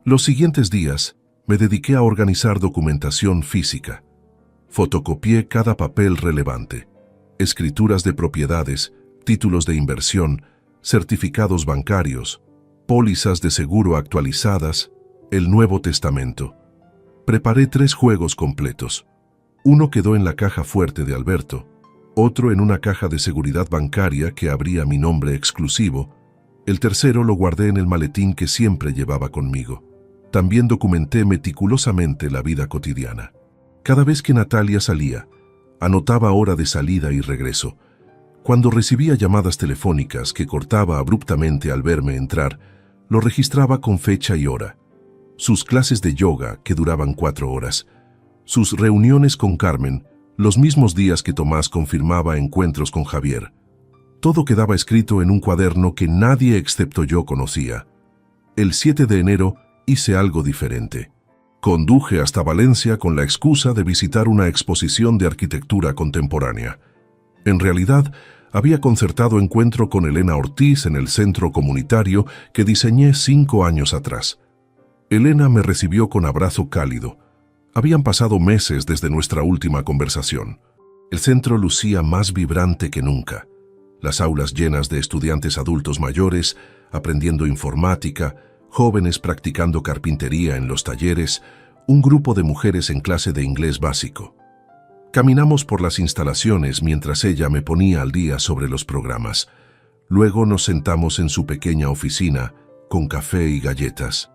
Los siguientes días me dediqué a organizar documentación física. Fotocopié cada papel relevante, escrituras de propiedades, títulos de inversión, certificados bancarios, pólizas de seguro actualizadas, el Nuevo Testamento. Preparé 3 juegos completos. Uno quedó en la caja fuerte de Alberto, otro en una caja de seguridad bancaria que abría mi nombre exclusivo, el tercero lo guardé en el maletín que siempre llevaba conmigo. También documenté meticulosamente la vida cotidiana. Cada vez que Natalia salía, anotaba hora de salida y regreso. Cuando recibía llamadas telefónicas que cortaba abruptamente al verme entrar, lo registraba con fecha y hora. Sus clases de yoga, que duraban 4 horas. Sus reuniones con Carmen, los mismos días que Tomás confirmaba encuentros con Javier. Todo quedaba escrito en un cuaderno que nadie excepto yo conocía. El 7 de enero hice algo diferente. Conduje hasta Valencia con la excusa de visitar una exposición de arquitectura contemporánea. En realidad, había concertado encuentro con Elena Ortiz en el centro comunitario que diseñé 5 años atrás. Elena me recibió con abrazo cálido. Habían pasado meses desde nuestra última conversación. El centro lucía más vibrante que nunca. Las aulas llenas de estudiantes adultos mayores, aprendiendo informática, jóvenes practicando carpintería en los talleres, un grupo de mujeres en clase de inglés básico. Caminamos por las instalaciones mientras ella me ponía al día sobre los programas. Luego nos sentamos en su pequeña oficina, con café y galletas.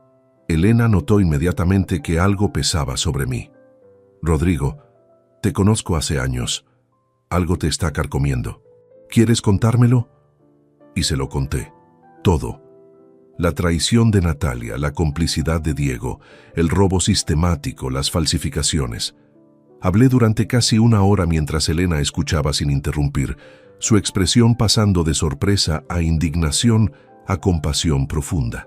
Elena notó inmediatamente que algo pesaba sobre mí. «Rodrigo, te conozco hace años. Algo te está carcomiendo. ¿Quieres contármelo?» Y se lo conté. Todo. La traición de Natalia, la complicidad de Diego, el robo sistemático, las falsificaciones. Hablé durante casi 1 hora mientras Elena escuchaba sin interrumpir, su expresión pasando de sorpresa a indignación a compasión profunda.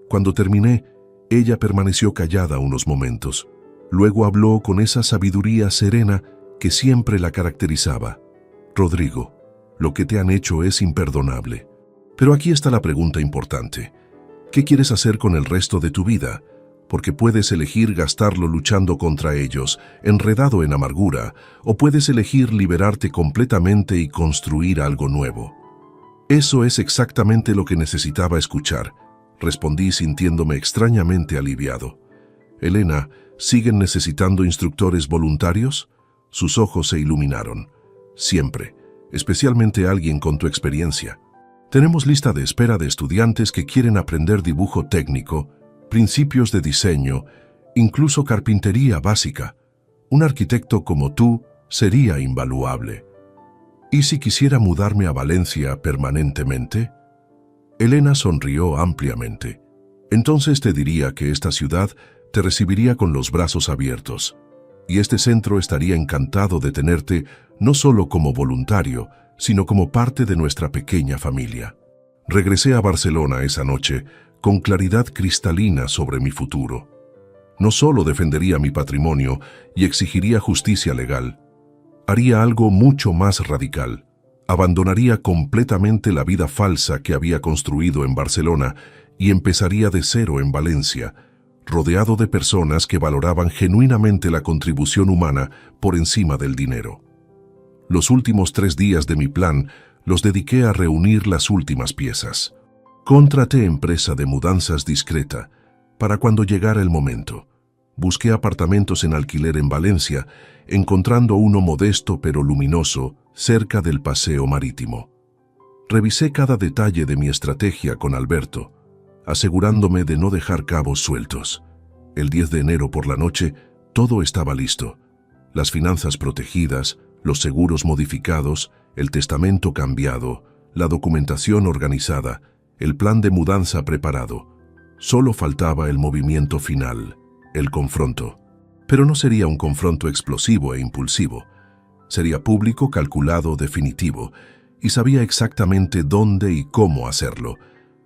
Cuando terminé, ella permaneció callada unos momentos. Luego habló con esa sabiduría serena que siempre la caracterizaba. «Rodrigo, lo que te han hecho es imperdonable. Pero aquí está la pregunta importante. ¿Qué quieres hacer con el resto de tu vida? Porque puedes elegir gastarlo luchando contra ellos, enredado en amargura, o puedes elegir liberarte completamente y construir algo nuevo». «Eso es exactamente lo que necesitaba escuchar», respondí sintiéndome extrañamente aliviado. «Elena, ¿siguen necesitando instructores voluntarios?» Sus ojos se iluminaron. «Siempre, especialmente alguien con tu experiencia. Tenemos lista de espera de estudiantes que quieren aprender dibujo técnico, principios de diseño, incluso carpintería básica. Un arquitecto como tú sería invaluable. ¿Y si quisiera mudarme a Valencia permanentemente?» Elena sonrió ampliamente. «Entonces te diría que esta ciudad te recibiría con los brazos abiertos, y este centro estaría encantado de tenerte no solo como voluntario, sino como parte de nuestra pequeña familia». Regresé a Barcelona esa noche con claridad cristalina sobre mi futuro. No solo defendería mi patrimonio y exigiría justicia legal, haría algo mucho más radical. Abandonaría completamente la vida falsa que había construido en Barcelona y empezaría de cero en Valencia, rodeado de personas que valoraban genuinamente la contribución humana por encima del dinero. Los últimos 3 días de mi plan los dediqué a reunir las últimas piezas. Contraté empresa de mudanzas discreta para cuando llegara el momento. Busqué apartamentos en alquiler en Valencia, encontrando uno modesto pero luminoso cerca del paseo marítimo. Revisé cada detalle de mi estrategia con Alberto, asegurándome de no dejar cabos sueltos. El 10 de enero por la noche, todo estaba listo. Las finanzas protegidas, los seguros modificados, el testamento cambiado, la documentación organizada, el plan de mudanza preparado. Solo faltaba el movimiento final, el confronto. Pero no sería un confronto explosivo e impulsivo. Sería público, calculado, definitivo, y sabía exactamente dónde y cómo hacerlo.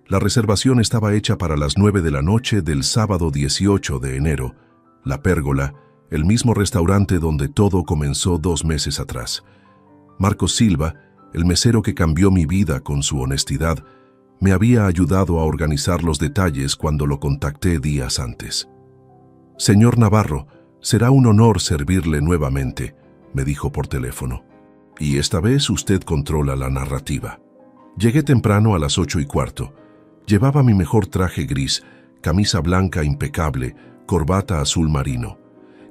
La reservación estaba hecha para las 9 de la noche del sábado 18 de enero. La Pérgola, el mismo restaurante donde todo comenzó 2 meses atrás. Marcos Silva, el mesero que cambió mi vida con su honestidad, me había ayudado a organizar los detalles cuando lo contacté días antes. «Señor Navarro, será un honor servirle nuevamente», me dijo por teléfono. «Y esta vez usted controla la narrativa». Llegué temprano a las 8:15. Llevaba mi mejor traje gris, camisa blanca impecable, corbata azul marino.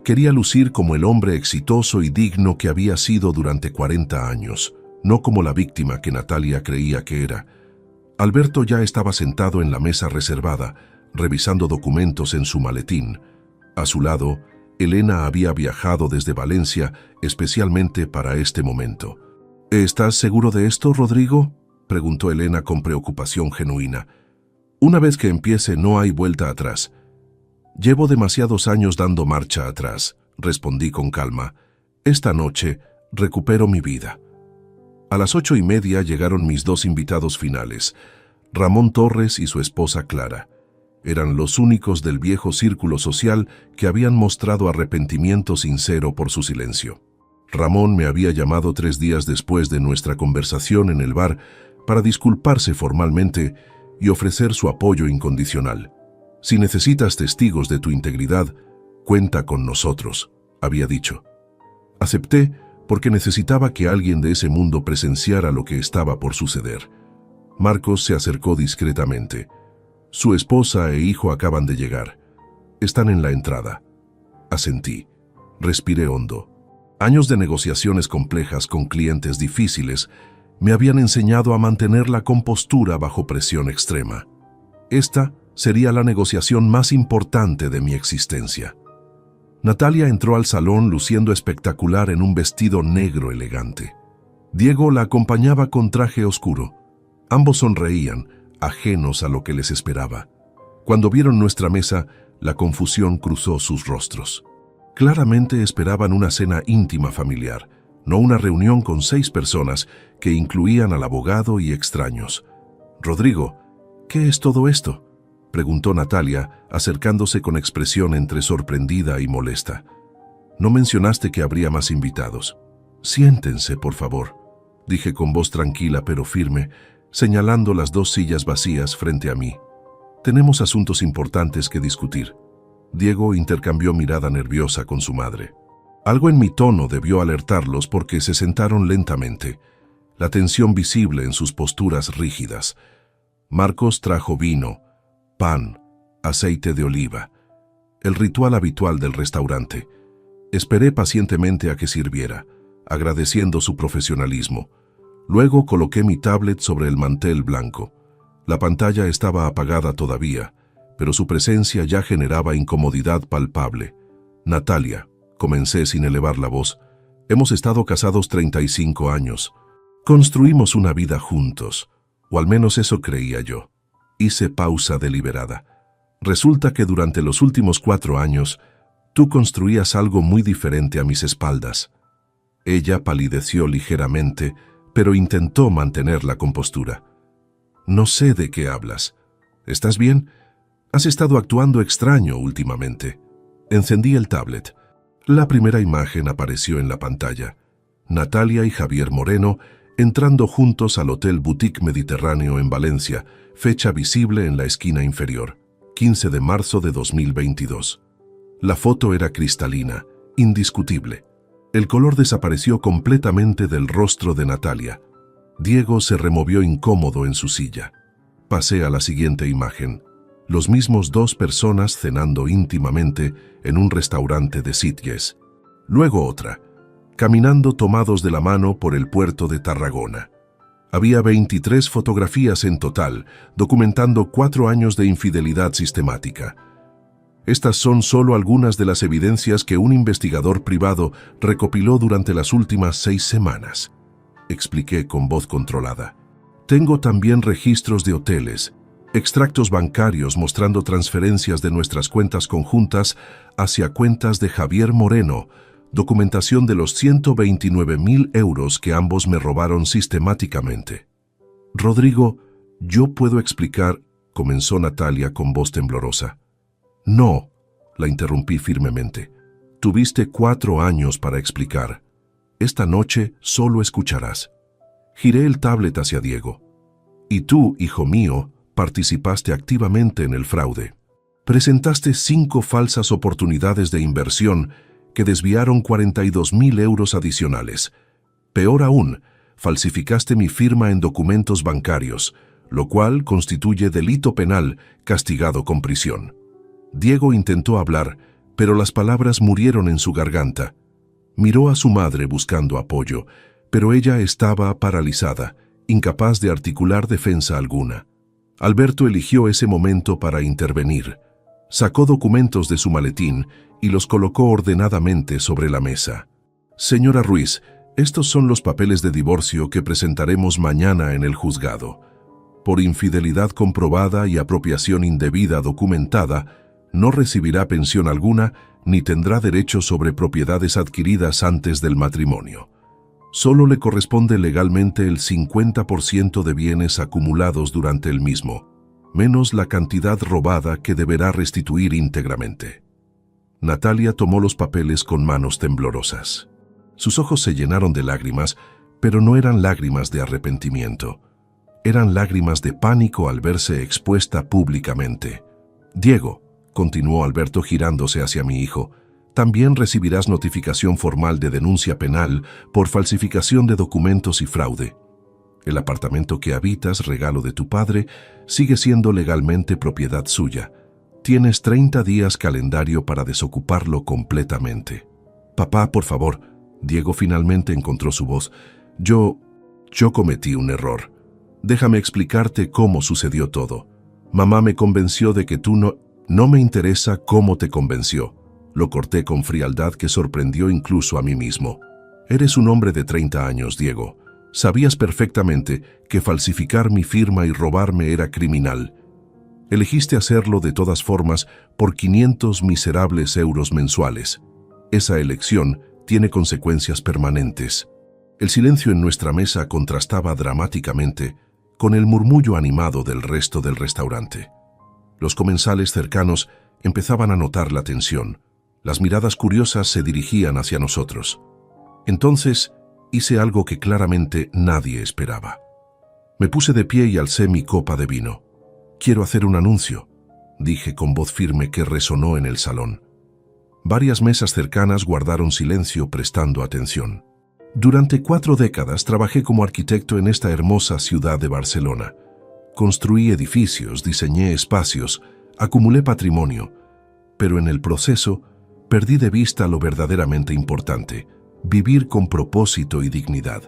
Quería lucir como el hombre exitoso y digno que había sido durante 40 años, no como la víctima que Natalia creía que era. Alberto ya estaba sentado en la mesa reservada, revisando documentos en su maletín. A su lado, Elena había viajado desde Valencia especialmente para este momento. «¿Estás seguro de esto, Rodrigo?», preguntó Elena con preocupación genuina. «Una vez que empiece no hay vuelta atrás». «Llevo demasiados años dando marcha atrás», respondí con calma. «Esta noche recupero mi vida». A las 8:30 llegaron mis dos invitados finales, Ramón Torres y su esposa Clara. Eran los únicos del viejo círculo social que habían mostrado arrepentimiento sincero por su silencio. Ramón me había llamado 3 días después de nuestra conversación en el bar para disculparse formalmente y ofrecer su apoyo incondicional. «Si necesitas testigos de tu integridad, cuenta con nosotros», había dicho. Acepté porque necesitaba que alguien de ese mundo presenciara lo que estaba por suceder. Marcos se acercó discretamente. «Su esposa e hijo acaban de llegar. Están en la entrada». Asentí. Respiré hondo. Años de negociaciones complejas con clientes difíciles me habían enseñado a mantener la compostura bajo presión extrema. Esta sería la negociación más importante de mi existencia. Natalia entró al salón luciendo espectacular en un vestido negro elegante. Diego la acompañaba con traje oscuro. Ambos sonreían, ajenos a lo que les esperaba. Cuando vieron nuestra mesa, la confusión cruzó sus rostros. Claramente esperaban una cena íntima familiar, no una reunión con 6 personas que incluían al abogado y extraños. «Rodrigo, ¿qué es todo esto?», preguntó Natalia, acercándose con expresión entre sorprendida y molesta. «No mencionaste que habría más invitados». «Siéntense, por favor», dije con voz tranquila pero firme, señalando las 2 sillas vacías frente a mí. «Tenemos asuntos importantes que discutir». Diego intercambió mirada nerviosa con su madre. Algo en mi tono debió alertarlos porque se sentaron lentamente, la tensión visible en sus posturas rígidas. Marcos trajo vino, pan, aceite de oliva, el ritual habitual del restaurante. Esperé pacientemente a que sirviera, agradeciendo su profesionalismo. Luego coloqué mi tablet sobre el mantel blanco. La pantalla estaba apagada todavía, pero su presencia ya generaba incomodidad palpable. «Natalia», comencé sin elevar la voz, «hemos estado casados 35 años. Construimos una vida juntos, o al menos eso creía yo». Hice pausa deliberada. «Resulta que durante los últimos 4 años, tú construías algo muy diferente a mis espaldas». Ella palideció ligeramente, pero intentó mantener la compostura. «No sé de qué hablas. ¿Estás bien? Has estado actuando extraño últimamente». Encendí el tablet. La primera imagen apareció en la pantalla. Natalia y Javier Moreno entrando juntos al Hotel Boutique Mediterráneo en Valencia, fecha visible en la esquina inferior, 15 de marzo de 2022. La foto era cristalina, indiscutible. El color desapareció completamente del rostro de Natalia. Diego se removió incómodo en su silla. Pasé a la siguiente imagen. Los mismos 2 personas cenando íntimamente en un restaurante de Sitges. Luego otra, caminando tomados de la mano por el puerto de Tarragona. Había 23 fotografías en total, documentando 4 años de infidelidad sistemática. Estas son solo algunas de las evidencias que un investigador privado recopiló durante las últimas 6 semanas. Expliqué con voz controlada. Tengo también registros de hoteles, extractos bancarios mostrando transferencias de nuestras cuentas conjuntas hacia cuentas de Javier Moreno, documentación de los 129.000 euros que ambos me robaron sistemáticamente. «Rodrigo, yo puedo explicar», comenzó Natalia con voz temblorosa. «No», la interrumpí firmemente. «Tuviste 4 años para explicar. Esta noche solo escucharás. Giré el tablet hacia Diego. Y tú, hijo mío, participaste activamente en el fraude. Presentaste 5 falsas oportunidades de inversión que desviaron 42.000 euros adicionales. Peor aún, falsificaste mi firma en documentos bancarios, lo cual constituye delito penal castigado con prisión. Diego intentó hablar, pero las palabras murieron en su garganta. Miró a su madre buscando apoyo, pero ella estaba paralizada, incapaz de articular defensa alguna. Alberto eligió ese momento para intervenir. Sacó documentos de su maletín y los colocó ordenadamente sobre la mesa. Señora Ruiz, estos son los papeles de divorcio que presentaremos mañana en el juzgado. Por infidelidad comprobada y apropiación indebida documentada, no recibirá pensión alguna ni tendrá derecho sobre propiedades adquiridas antes del matrimonio. Solo le corresponde legalmente el 50% de bienes acumulados durante el mismo, menos la cantidad robada que deberá restituir íntegramente. Natalia tomó los papeles con manos temblorosas. Sus ojos se llenaron de lágrimas, pero no eran lágrimas de arrepentimiento. Eran lágrimas de pánico al verse expuesta públicamente. Diego, continuó Alberto girándose hacia mi hijo, también recibirás notificación formal de denuncia penal por falsificación de documentos y fraude. El apartamento que habitas, regalo de tu padre, sigue siendo legalmente propiedad suya. Tienes 30 días calendario para desocuparlo completamente. Papá, por favor. Diego finalmente encontró su voz. Yo cometí un error. Déjame explicarte cómo sucedió todo. Mamá me convenció de que tú no me interesa cómo te convenció. Lo corté con frialdad que sorprendió incluso a mí mismo. Eres un hombre de 30 años, Diego. Sabías perfectamente que falsificar mi firma y robarme era criminal. Elegiste hacerlo de todas formas por 500 miserables euros mensuales. Esa elección tiene consecuencias permanentes. El silencio en nuestra mesa contrastaba dramáticamente con el murmullo animado del resto del restaurante. Los comensales cercanos empezaban a notar la tensión. Las miradas curiosas se dirigían hacia nosotros. Entonces hice algo que claramente nadie esperaba. Me puse de pie y alcé mi copa de vino. «Quiero hacer un anuncio», dije con voz firme que resonó en el salón. Varias mesas cercanas guardaron silencio prestando atención. Durante 4 décadas trabajé como arquitecto en esta hermosa ciudad de Barcelona. Construí edificios, diseñé espacios, acumulé patrimonio, pero en el proceso perdí de vista lo verdaderamente importante: vivir con propósito y dignidad.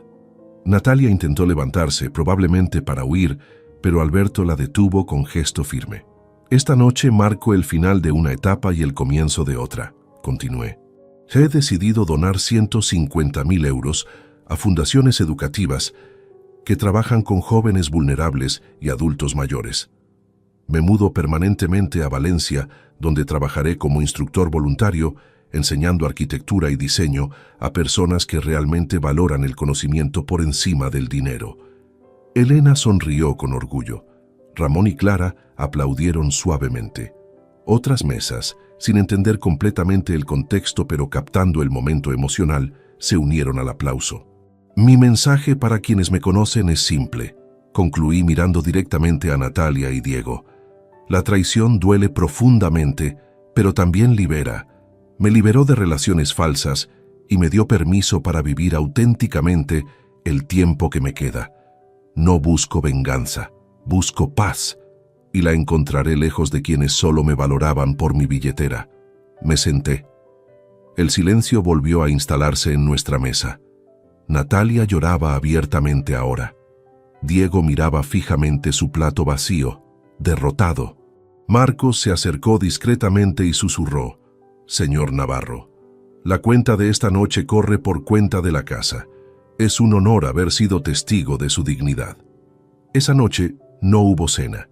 Natalia intentó levantarse, probablemente para huir, pero Alberto la detuvo con gesto firme. Esta noche marco el final de una etapa y el comienzo de otra, continué. He decidido donar 150.000 euros a fundaciones educativas que trabajan con jóvenes vulnerables y adultos mayores. Me mudo permanentemente a Valencia, donde trabajaré como instructor voluntario, enseñando arquitectura y diseño a personas que realmente valoran el conocimiento por encima del dinero. Elena sonrió con orgullo. Ramón y Clara aplaudieron suavemente. Otras mesas, sin entender completamente el contexto pero captando el momento emocional, se unieron al aplauso. Mi mensaje para quienes me conocen es simple, concluí mirando directamente a Natalia y Diego. La traición duele profundamente, pero también libera. Me liberó de relaciones falsas y me dio permiso para vivir auténticamente el tiempo que me queda. No busco venganza, busco paz, y la encontraré lejos de quienes solo me valoraban por mi billetera. Me senté. El silencio volvió a instalarse en nuestra mesa. Natalia lloraba abiertamente ahora. Diego miraba fijamente su plato vacío, derrotado. Marcos se acercó discretamente y susurró: «Señor Navarro, la cuenta de esta noche corre por cuenta de la casa. Es un honor haber sido testigo de su dignidad». Esa noche no hubo cena.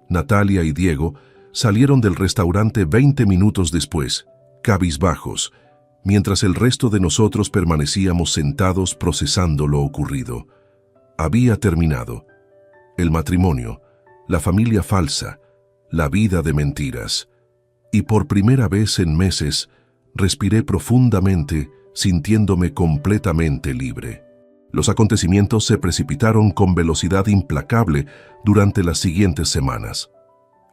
Natalia y Diego salieron del restaurante 20 minutos después, cabizbajos, mientras el resto de nosotros permanecíamos sentados procesando lo ocurrido. Había terminado. El matrimonio, la familia falsa, la vida de mentiras. Y por primera vez en meses, respiré profundamente sintiéndome completamente libre. Los acontecimientos se precipitaron con velocidad implacable durante las siguientes semanas.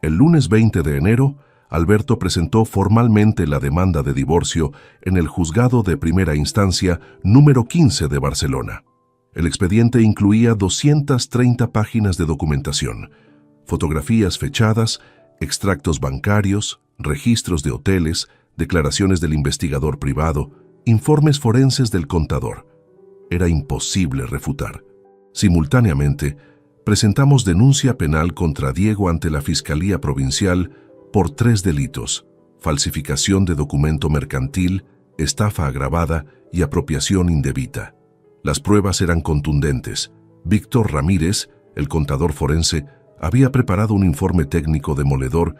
El lunes 20 de enero, Alberto presentó formalmente la demanda de divorcio en el Juzgado de Primera Instancia número 15 de Barcelona. El expediente incluía 230 páginas de documentación, fotografías fechadas, extractos bancarios, registros de hoteles, declaraciones del investigador privado, informes forenses del contador. Era imposible refutar. Simultáneamente, presentamos denuncia penal contra Diego ante la Fiscalía Provincial por 3 delitos: falsificación de documento mercantil, estafa agravada y apropiación indebida. Las pruebas eran contundentes. Víctor Ramírez, el contador forense, había preparado un informe técnico demoledor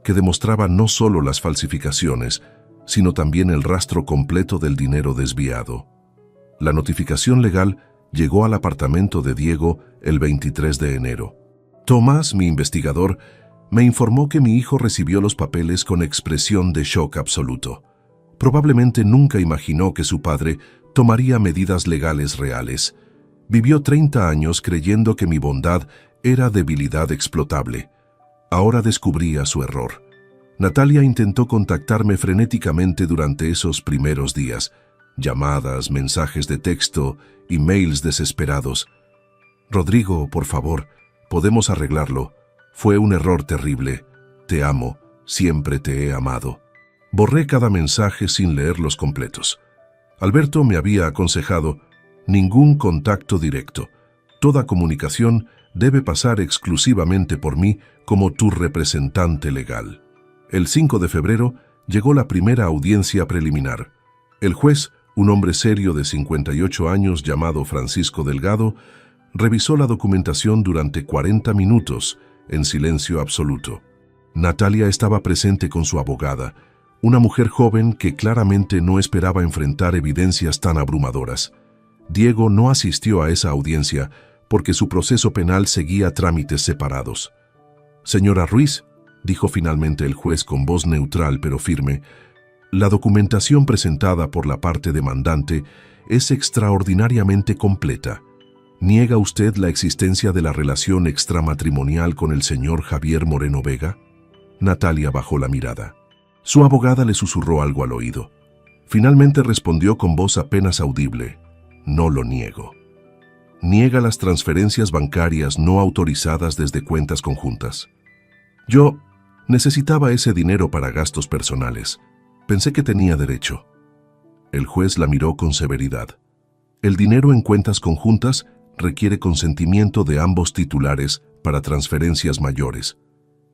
que demostraba no solo las falsificaciones, sino también el rastro completo del dinero desviado. La notificación legal llegó al apartamento de Diego el 23 de enero. Tomás, mi investigador, me informó que mi hijo recibió los papeles con expresión de shock absoluto. Probablemente nunca imaginó que su padre tomaría medidas legales reales. Vivió 30 años creyendo que mi bondad era debilidad explotable. Ahora descubría su error. Natalia intentó contactarme frenéticamente durante esos primeros días. Llamadas, mensajes de texto, emails desesperados. «Rodrigo, por favor, podemos arreglarlo. Fue un error terrible. Te amo, siempre te he amado». Borré cada mensaje sin leerlos completos. Alberto me había aconsejado: ningún contacto directo. Toda comunicación debe pasar exclusivamente por mí como tu representante legal. El 5 de febrero llegó la primera audiencia preliminar. El juez, un hombre serio de 58 años llamado Francisco Delgado, revisó la documentación durante 40 minutos en silencio absoluto. Natalia estaba presente con su abogada, una mujer joven que claramente no esperaba enfrentar evidencias tan abrumadoras. Diego no asistió a esa audiencia porque su proceso penal seguía trámites separados. «Señora Ruiz», dijo finalmente el juez con voz neutral pero firme, «la documentación presentada por la parte demandante es extraordinariamente completa. ¿Niega usted la existencia de la relación extramatrimonial con el señor Javier Moreno Vega?» Natalia bajó la mirada. Su abogada le susurró algo al oído. Finalmente respondió con voz apenas audible: «No lo niego». «¿Niega las transferencias bancarias no autorizadas desde cuentas conjuntas?» «Yo necesitaba ese dinero para gastos personales. Pensé que tenía derecho». El juez la miró con severidad. «El dinero en cuentas conjuntas requiere consentimiento de ambos titulares para transferencias mayores.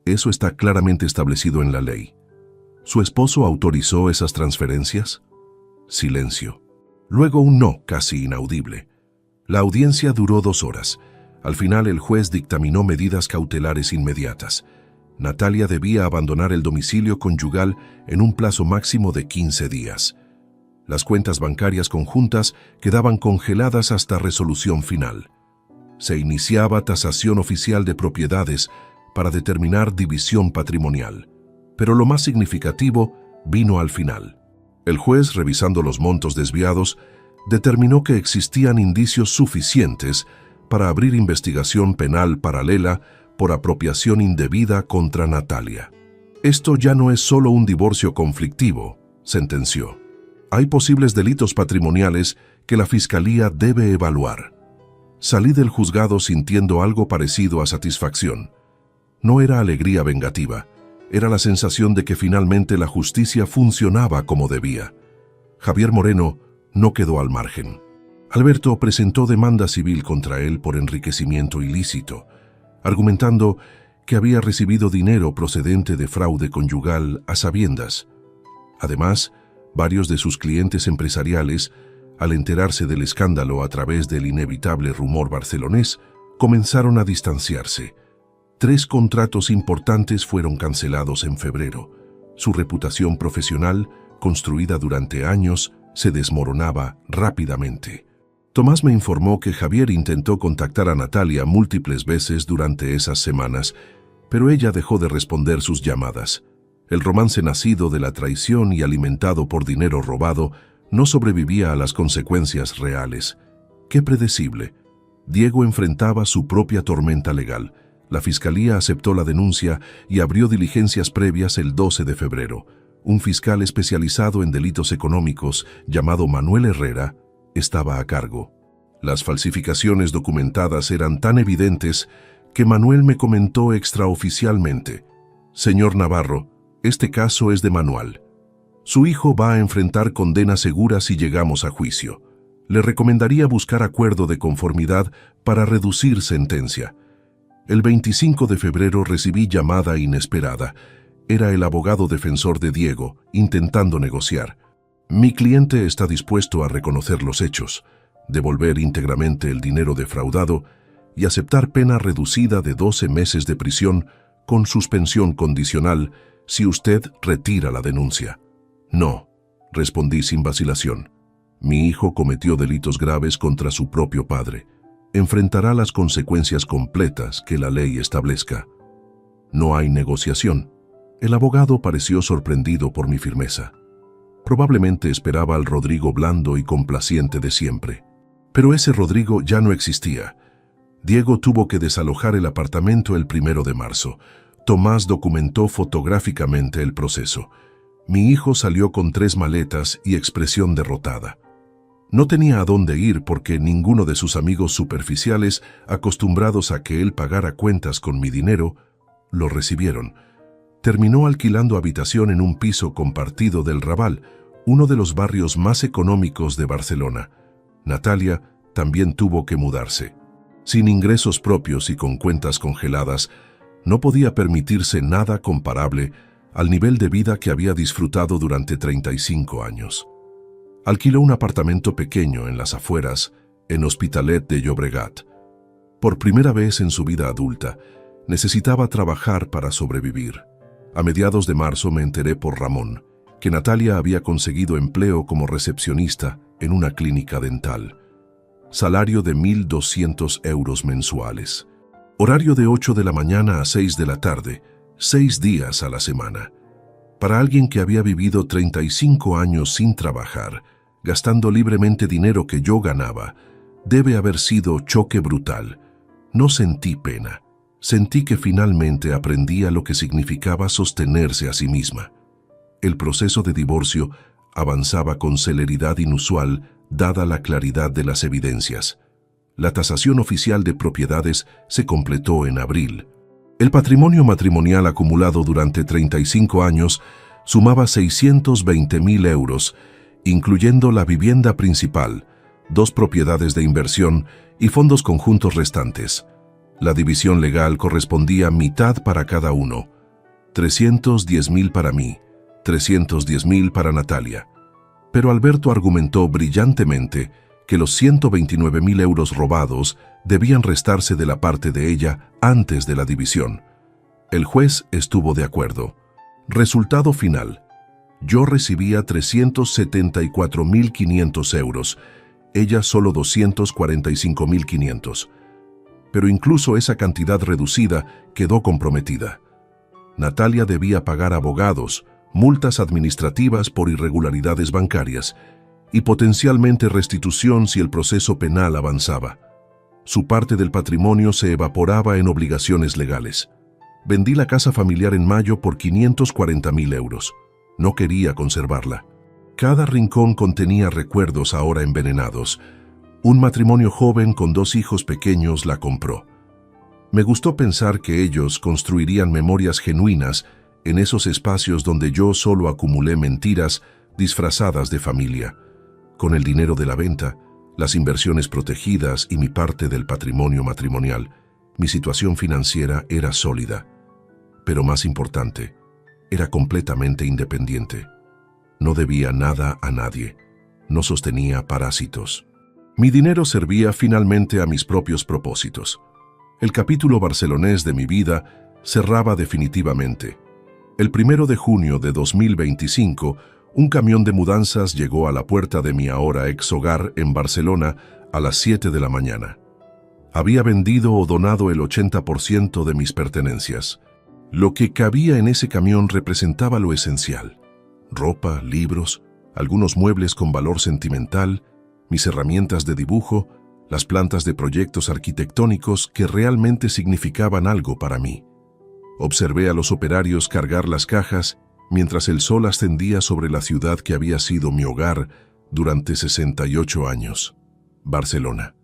Eso está claramente establecido en la ley. ¿Su esposo autorizó esas transferencias?» Silencio. Luego un no casi inaudible. La audiencia duró 2 horas. Al final el juez dictaminó medidas cautelares inmediatas. Natalia debía abandonar el domicilio conyugal en un plazo máximo de 15 días. Las cuentas bancarias conjuntas quedaban congeladas hasta resolución final. Se iniciaba tasación oficial de propiedades para determinar división patrimonial. Pero lo más significativo vino al final. El juez, revisando los montos desviados, determinó que existían indicios suficientes para abrir investigación penal paralela por apropiación indebida contra Natalia. «Esto ya no es solo un divorcio conflictivo», sentenció. «Hay posibles delitos patrimoniales que la Fiscalía debe evaluar». Salí del juzgado sintiendo algo parecido a satisfacción. No era alegría vengativa, era la sensación de que finalmente la justicia funcionaba como debía. Javier Moreno no quedó al margen. Alberto presentó demanda civil contra él por enriquecimiento ilícito, argumentando que había recibido dinero procedente de fraude conyugal a sabiendas. Además, varios de sus clientes empresariales, al enterarse del escándalo a través del inevitable rumor barcelonés, comenzaron a distanciarse. 3 contratos importantes fueron cancelados en febrero. Su reputación profesional, construida durante años, se desmoronaba rápidamente. Tomás me informó que Javier intentó contactar a Natalia múltiples veces durante esas semanas, pero ella dejó de responder sus llamadas. El romance nacido de la traición y alimentado por dinero robado No sobrevivía a las consecuencias reales. Qué predecible. Diego enfrentaba su propia tormenta legal. La fiscalía aceptó la denuncia y abrió diligencias previas el 12 de febrero. Un fiscal especializado en delitos económicos, llamado Manuel Herrera, estaba a cargo. Las falsificaciones documentadas eran tan evidentes que Manuel me comentó extraoficialmente: «Señor Navarro, este caso es de Manuel. Su hijo va a enfrentar condena segura si llegamos a juicio. Le recomendaría buscar acuerdo de conformidad para reducir sentencia». El 25 de febrero recibí llamada inesperada. Era el abogado defensor de Diego, intentando negociar. «Mi cliente está dispuesto a reconocer los hechos, devolver íntegramente el dinero defraudado y aceptar pena reducida de 12 meses de prisión con suspensión condicional si usted retira la denuncia». «No», respondí sin vacilación. «Mi hijo cometió delitos graves contra su propio padre. Enfrentará las consecuencias completas que la ley establezca». «No hay negociación». El abogado pareció sorprendido por mi firmeza. Probablemente esperaba al Rodrigo blando y complaciente de siempre. Pero ese Rodrigo ya no existía. Diego tuvo que desalojar el apartamento el 1 de marzo. Tomás documentó fotográficamente el proceso. Mi hijo salió con 3 maletas y expresión derrotada. No tenía a dónde ir porque ninguno de sus amigos superficiales, acostumbrados a que él pagara cuentas con mi dinero, lo recibieron. Terminó alquilando habitación en un piso compartido del Raval, uno de los barrios más económicos de Barcelona. Natalia también tuvo que mudarse. Sin ingresos propios y con cuentas congeladas, no podía permitirse nada comparable al nivel de vida que había disfrutado durante 35 años. Alquiló un apartamento pequeño en las afueras, en Hospitalet de Llobregat. Por primera vez en su vida adulta, necesitaba trabajar para sobrevivir. A mediados de marzo me enteré por Ramón que Natalia había conseguido empleo como recepcionista en una clínica dental. Salario de 1.200 euros mensuales. Horario de 8 de la mañana a 6 de la tarde, 6 días a la semana. Para alguien que había vivido 35 años sin trabajar, gastando libremente dinero que yo ganaba, debe haber sido choque brutal. No sentí pena. Sentí que finalmente aprendía lo que significaba sostenerse a sí misma. El proceso de divorcio avanzaba con celeridad inusual dada la claridad de las evidencias. La tasación oficial de propiedades se completó en abril. El patrimonio matrimonial acumulado durante 35 años sumaba 620.000 euros, incluyendo la vivienda principal, 2 propiedades de inversión y fondos conjuntos restantes. La división legal correspondía mitad para cada uno. 310.000 para mí, 310.000 para Natalia. Pero Alberto argumentó brillantemente que los 129.000 euros robados debían restarse de la parte de ella antes de la división. El juez estuvo de acuerdo. Resultado final. Yo recibía 374.500 euros, ella solo 245.500. Pero incluso esa cantidad reducida quedó comprometida. Natalia debía pagar abogados, multas administrativas por irregularidades bancarias y potencialmente restitución si el proceso penal avanzaba. Su parte del patrimonio se evaporaba en obligaciones legales. Vendí la casa familiar en mayo por 540.000 euros. No quería conservarla. Cada rincón contenía recuerdos ahora envenenados. Un matrimonio joven con 2 hijos pequeños la compró. Me gustó pensar que ellos construirían memorias genuinas en esos espacios donde yo solo acumulé mentiras disfrazadas de familia. Con el dinero de la venta, las inversiones protegidas y mi parte del patrimonio matrimonial, mi situación financiera era sólida. Pero más importante, era completamente independiente. No debía nada a nadie. No sostenía parásitos. Mi dinero servía finalmente a mis propios propósitos. El capítulo barcelonés de mi vida cerraba definitivamente. El 1 de junio de 2025, un camión de mudanzas llegó a la puerta de mi ahora ex hogar en Barcelona a las 7 de la mañana. Había vendido o donado el 80% de mis pertenencias. Lo que cabía en ese camión representaba lo esencial: ropa, libros, algunos muebles con valor sentimental, mis herramientas de dibujo, las plantas de proyectos arquitectónicos que realmente significaban algo para mí. Observé a los operarios cargar las cajas mientras el sol ascendía sobre la ciudad que había sido mi hogar durante 68 años. Barcelona.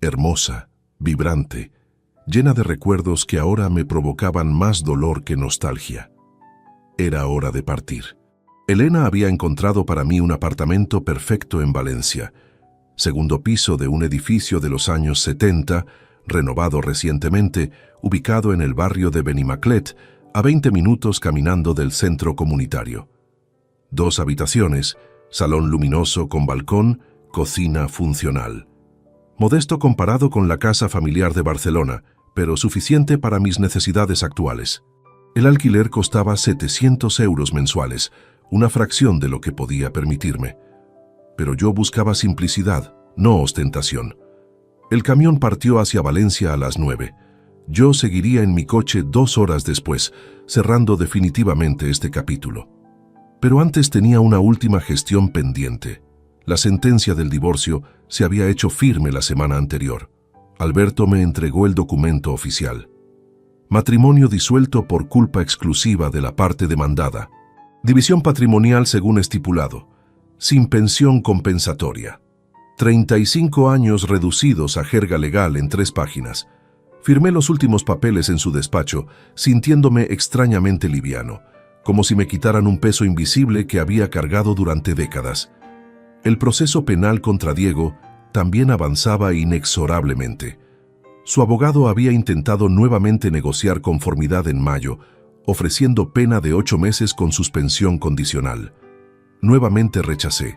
Hermosa, vibrante, llena de recuerdos que ahora me provocaban más dolor que nostalgia. Era hora de partir. Elena había encontrado para mí un apartamento perfecto en Valencia, segundo piso de un edificio de los años 70, renovado recientemente, ubicado en el barrio de Benimaclet, a 20 minutos caminando del centro comunitario. 2 habitaciones, salón luminoso con balcón, cocina funcional. Modesto comparado con la casa familiar de Barcelona, pero suficiente para mis necesidades actuales. El alquiler costaba 700 euros mensuales, una fracción de lo que podía permitirme. Pero yo buscaba simplicidad, no ostentación. El camión partió hacia Valencia a las 9. Yo seguiría en mi coche 2 horas después, cerrando definitivamente este capítulo. Pero antes tenía una última gestión pendiente. La sentencia del divorcio se había hecho firme la semana anterior. Alberto me entregó el documento oficial. Matrimonio disuelto por culpa exclusiva de la parte demandada. División patrimonial según estipulado. Sin pensión compensatoria. 35 años reducidos a jerga legal en 3 páginas. Firmé los últimos papeles en su despacho, sintiéndome extrañamente liviano, como si me quitaran un peso invisible que había cargado durante décadas. El proceso penal contra Diego también avanzaba inexorablemente. Su abogado había intentado nuevamente negociar conformidad en mayo, ofreciendo pena de 8 meses con suspensión condicional. Nuevamente rechacé.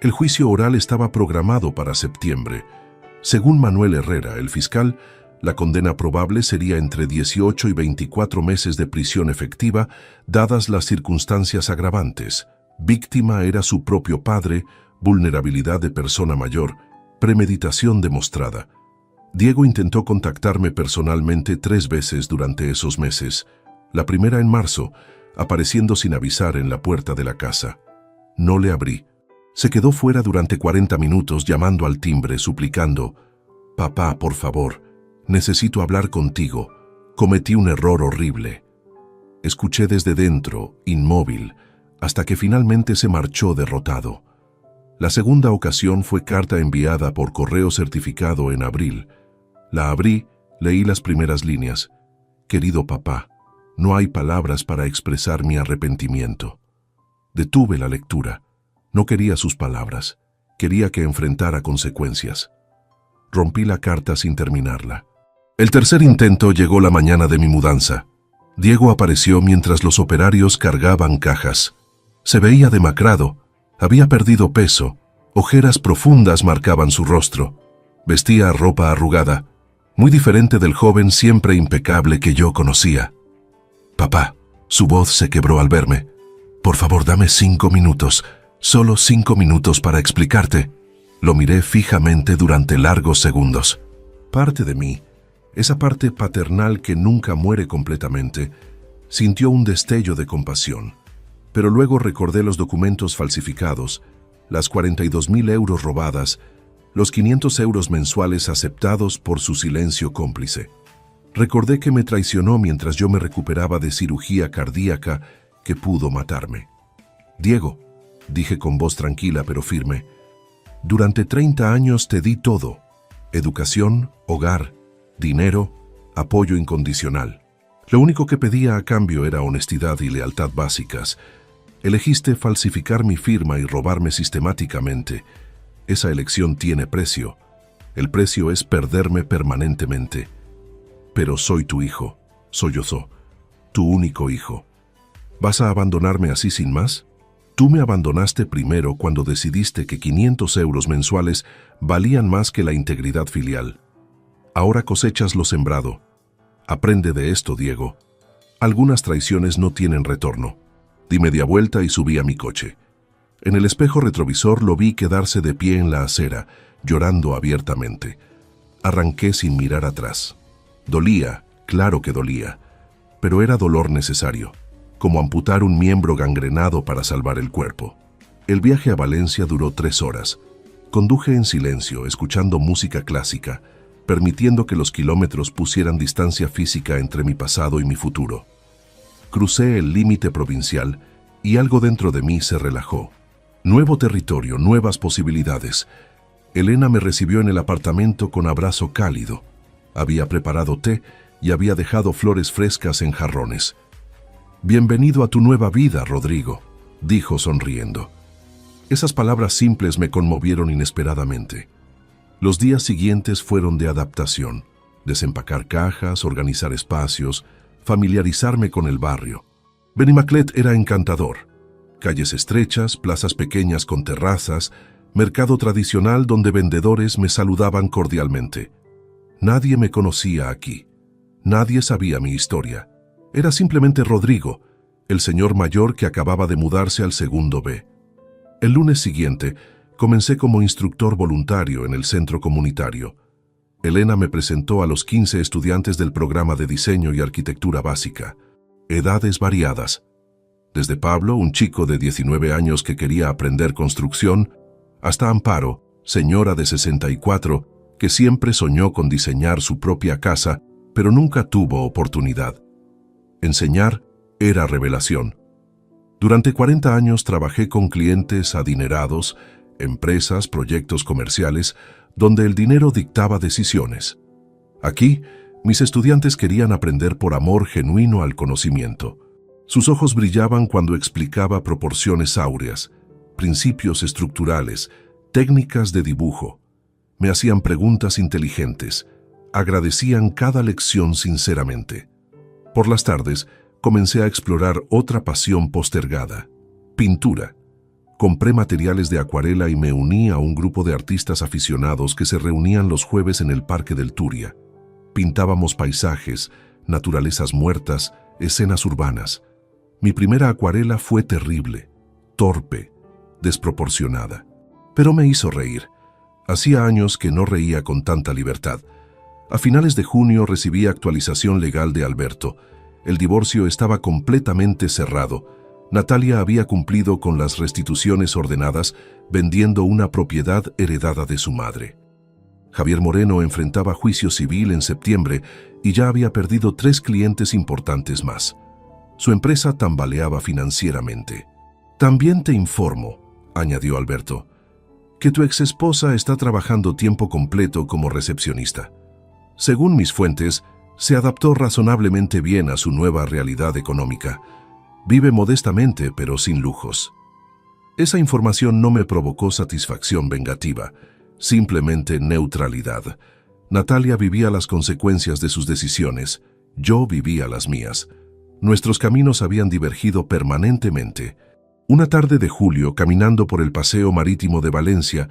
El juicio oral estaba programado para septiembre. Según Manuel Herrera, el fiscal, la condena probable sería entre 18 y 24 meses de prisión efectiva, dadas las circunstancias agravantes. Víctima era su propio padre, vulnerabilidad de persona mayor, premeditación demostrada. Diego intentó contactarme personalmente 3 veces durante esos meses. La primera en marzo, apareciendo sin avisar en la puerta de la casa. No le abrí. Se quedó fuera durante 40 minutos llamando al timbre, suplicando: «Papá, por favor, necesito hablar contigo. Cometí un error horrible». Escuché desde dentro, inmóvil, hasta que finalmente se marchó derrotado. La segunda ocasión fue carta enviada por correo certificado en abril. La abrí, leí las primeras líneas. «Querido papá, no hay palabras para expresar mi arrepentimiento». Detuve la lectura. No quería sus palabras. Quería que enfrentara consecuencias. Rompí la carta sin terminarla. El tercer intento llegó la mañana de mi mudanza. Diego apareció mientras los operarios cargaban cajas. Se veía demacrado. Había perdido peso. Ojeras profundas marcaban su rostro. Vestía ropa arrugada, muy diferente del joven siempre impecable que yo conocía. «Papá», su voz se quebró al verme. «Por favor, dame 5 minutos, solo 5 minutos para explicarte». Lo miré fijamente durante largos segundos. Parte de mí, esa parte paternal que nunca muere completamente, sintió un destello de compasión. Pero luego recordé los documentos falsificados, las 42.000 euros robadas, los 500 euros mensuales aceptados por su silencio cómplice. Recordé que me traicionó mientras yo me recuperaba de cirugía cardíaca que pudo matarme. «Diego», dije con voz tranquila pero firme, «durante 30 años te di todo: educación, hogar, dinero, apoyo incondicional. Lo único que pedía a cambio era honestidad y lealtad básicas. Elegiste falsificar mi firma y robarme sistemáticamente. Esa elección tiene precio. El precio es perderme permanentemente. Pero soy tu hijo», sollozó, «tu único hijo. ¿Vas a abandonarme así sin más? Tú me abandonaste primero cuando decidiste que 500 euros mensuales valían más que la integridad filial. Ahora cosechas lo sembrado. Aprende de esto, Diego. Algunas traiciones no tienen retorno». Di media vuelta y subí a mi coche. En el espejo retrovisor lo vi quedarse de pie en la acera, llorando abiertamente. Arranqué sin mirar atrás. Dolía, claro que dolía, pero era dolor necesario, como amputar un miembro gangrenado para salvar el cuerpo. El viaje a Valencia duró 3 horas. Conduje en silencio, escuchando música clásica, permitiendo que los kilómetros pusieran distancia física entre mi pasado y mi futuro. Crucé el límite provincial y algo dentro de mí se relajó. Nuevo territorio, nuevas posibilidades. Elena me recibió en el apartamento con abrazo cálido. Había preparado té y había dejado flores frescas en jarrones. «Bienvenido a tu nueva vida, Rodrigo», dijo sonriendo. Esas palabras simples me conmovieron inesperadamente. Los días siguientes fueron de adaptación, desempacar cajas, organizar espacios, familiarizarme con el barrio. Benimaclet era encantador. Calles estrechas, plazas pequeñas con terrazas, mercado tradicional donde vendedores me saludaban cordialmente. Nadie me conocía aquí. Nadie sabía mi historia. Era simplemente Rodrigo, el señor mayor que acababa de mudarse al segundo B. El lunes siguiente, comencé como instructor voluntario en el centro comunitario. Elena me presentó a los 15 estudiantes del programa de diseño y arquitectura básica. Edades variadas. Desde Pablo, un chico de 19 años que quería aprender construcción, hasta Amparo, señora de 64, que siempre soñó con diseñar su propia casa, pero nunca tuvo oportunidad. Enseñar era revelación. Durante 40 años trabajé con clientes adinerados, empresas, proyectos comerciales, donde el dinero dictaba decisiones. Aquí, mis estudiantes querían aprender por amor genuino al conocimiento. Sus ojos brillaban cuando explicaba proporciones áureas, principios estructurales, técnicas de dibujo. Me hacían preguntas inteligentes, agradecían cada lección sinceramente. Por las tardes, comencé a explorar otra pasión postergada: pintura. Compré materiales de acuarela y me uní a un grupo de artistas aficionados que se reunían los jueves en el Parque del Turia. Pintábamos paisajes, naturalezas muertas, escenas urbanas. Mi primera acuarela fue terrible, torpe, desproporcionada. Pero me hizo reír. Hacía años que no reía con tanta libertad. A finales de junio recibí actualización legal de Alberto. El divorcio estaba completamente cerrado. Natalia había cumplido con las restituciones ordenadas, vendiendo una propiedad heredada de su madre. Javier Moreno enfrentaba juicio civil en septiembre y ya había perdido 3 clientes importantes más. Su empresa tambaleaba financieramente. «También te informo», añadió Alberto, «que tu exesposa está trabajando tiempo completo como recepcionista. Según mis fuentes, se adaptó razonablemente bien a su nueva realidad económica. Vive modestamente, pero sin lujos». Esa información no me provocó satisfacción vengativa, simplemente neutralidad. Natalia vivía las consecuencias de sus decisiones, yo vivía las mías. Nuestros caminos habían divergido permanentemente. Una tarde de julio, caminando por el paseo marítimo de Valencia,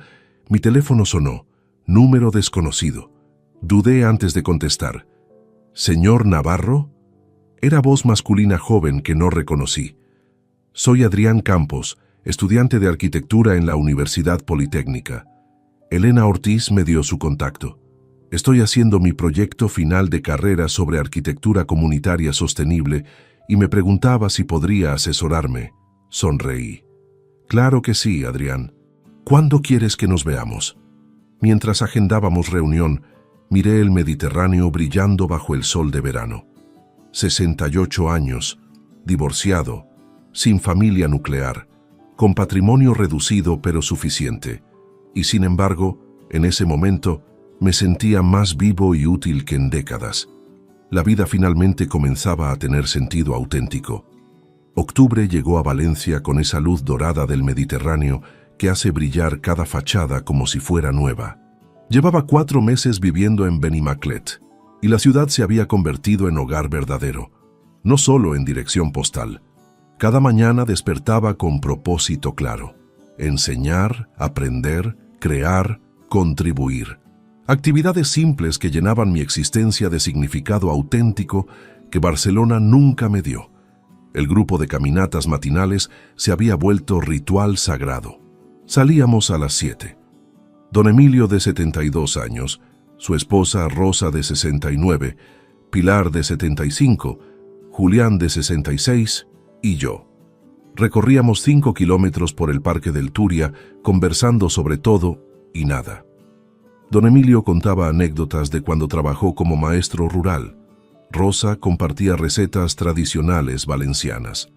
mi teléfono sonó, número desconocido. Dudé antes de contestar. «¿Señor Navarro?» Era voz masculina joven que no reconocí. «Soy Adrián Campos, estudiante de arquitectura en la Universidad Politécnica. Elena Ortiz me dio su contacto. Estoy haciendo mi proyecto final de carrera sobre arquitectura comunitaria sostenible y me preguntaba si podría asesorarme». Sonreí. «Claro que sí, Adrián. ¿Cuándo quieres que nos veamos?» Mientras agendábamos reunión, miré el Mediterráneo brillando bajo el sol de verano. 68 años, divorciado, sin familia nuclear, con patrimonio reducido pero suficiente. Y sin embargo, en ese momento, me sentía más vivo y útil que en décadas. La vida finalmente comenzaba a tener sentido auténtico. Octubre llegó a Valencia con esa luz dorada del Mediterráneo que hace brillar cada fachada como si fuera nueva. Llevaba 4 meses viviendo en Benimaclet, y la ciudad se había convertido en hogar verdadero, no solo en dirección postal. Cada mañana despertaba con propósito claro: enseñar, aprender, crear, contribuir. Actividades simples que llenaban mi existencia de significado auténtico que Barcelona nunca me dio. El grupo de caminatas matinales se había vuelto ritual sagrado. Salíamos a las 7. Don Emilio, de 72 años, su esposa Rosa, de 69, Pilar, de 75, Julián, de 66, y yo. Recorríamos 5 kilómetros por el Parque del Turia, conversando sobre todo y nada. Don Emilio contaba anécdotas de cuando trabajó como maestro rural. Rosa compartía recetas tradicionales valencianas.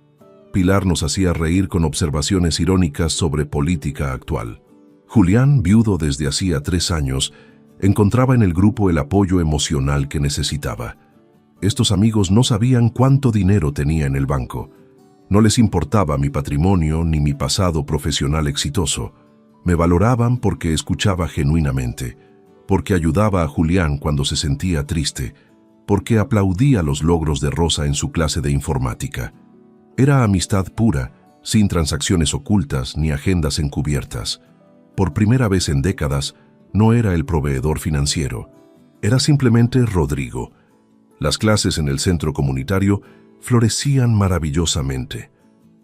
Pilar nos hacía reír con observaciones irónicas sobre política actual. Julián, viudo desde hacía 3 años, encontraba en el grupo el apoyo emocional que necesitaba. Estos amigos no sabían cuánto dinero tenía en el banco. No les importaba mi patrimonio ni mi pasado profesional exitoso. Me valoraban porque escuchaba genuinamente, porque ayudaba a Julián cuando se sentía triste, porque aplaudía los logros de Rosa en su clase de informática. Era amistad pura, sin transacciones ocultas ni agendas encubiertas. Por primera vez en décadas, no era el proveedor financiero. Era simplemente Rodrigo. Las clases en el centro comunitario florecían maravillosamente.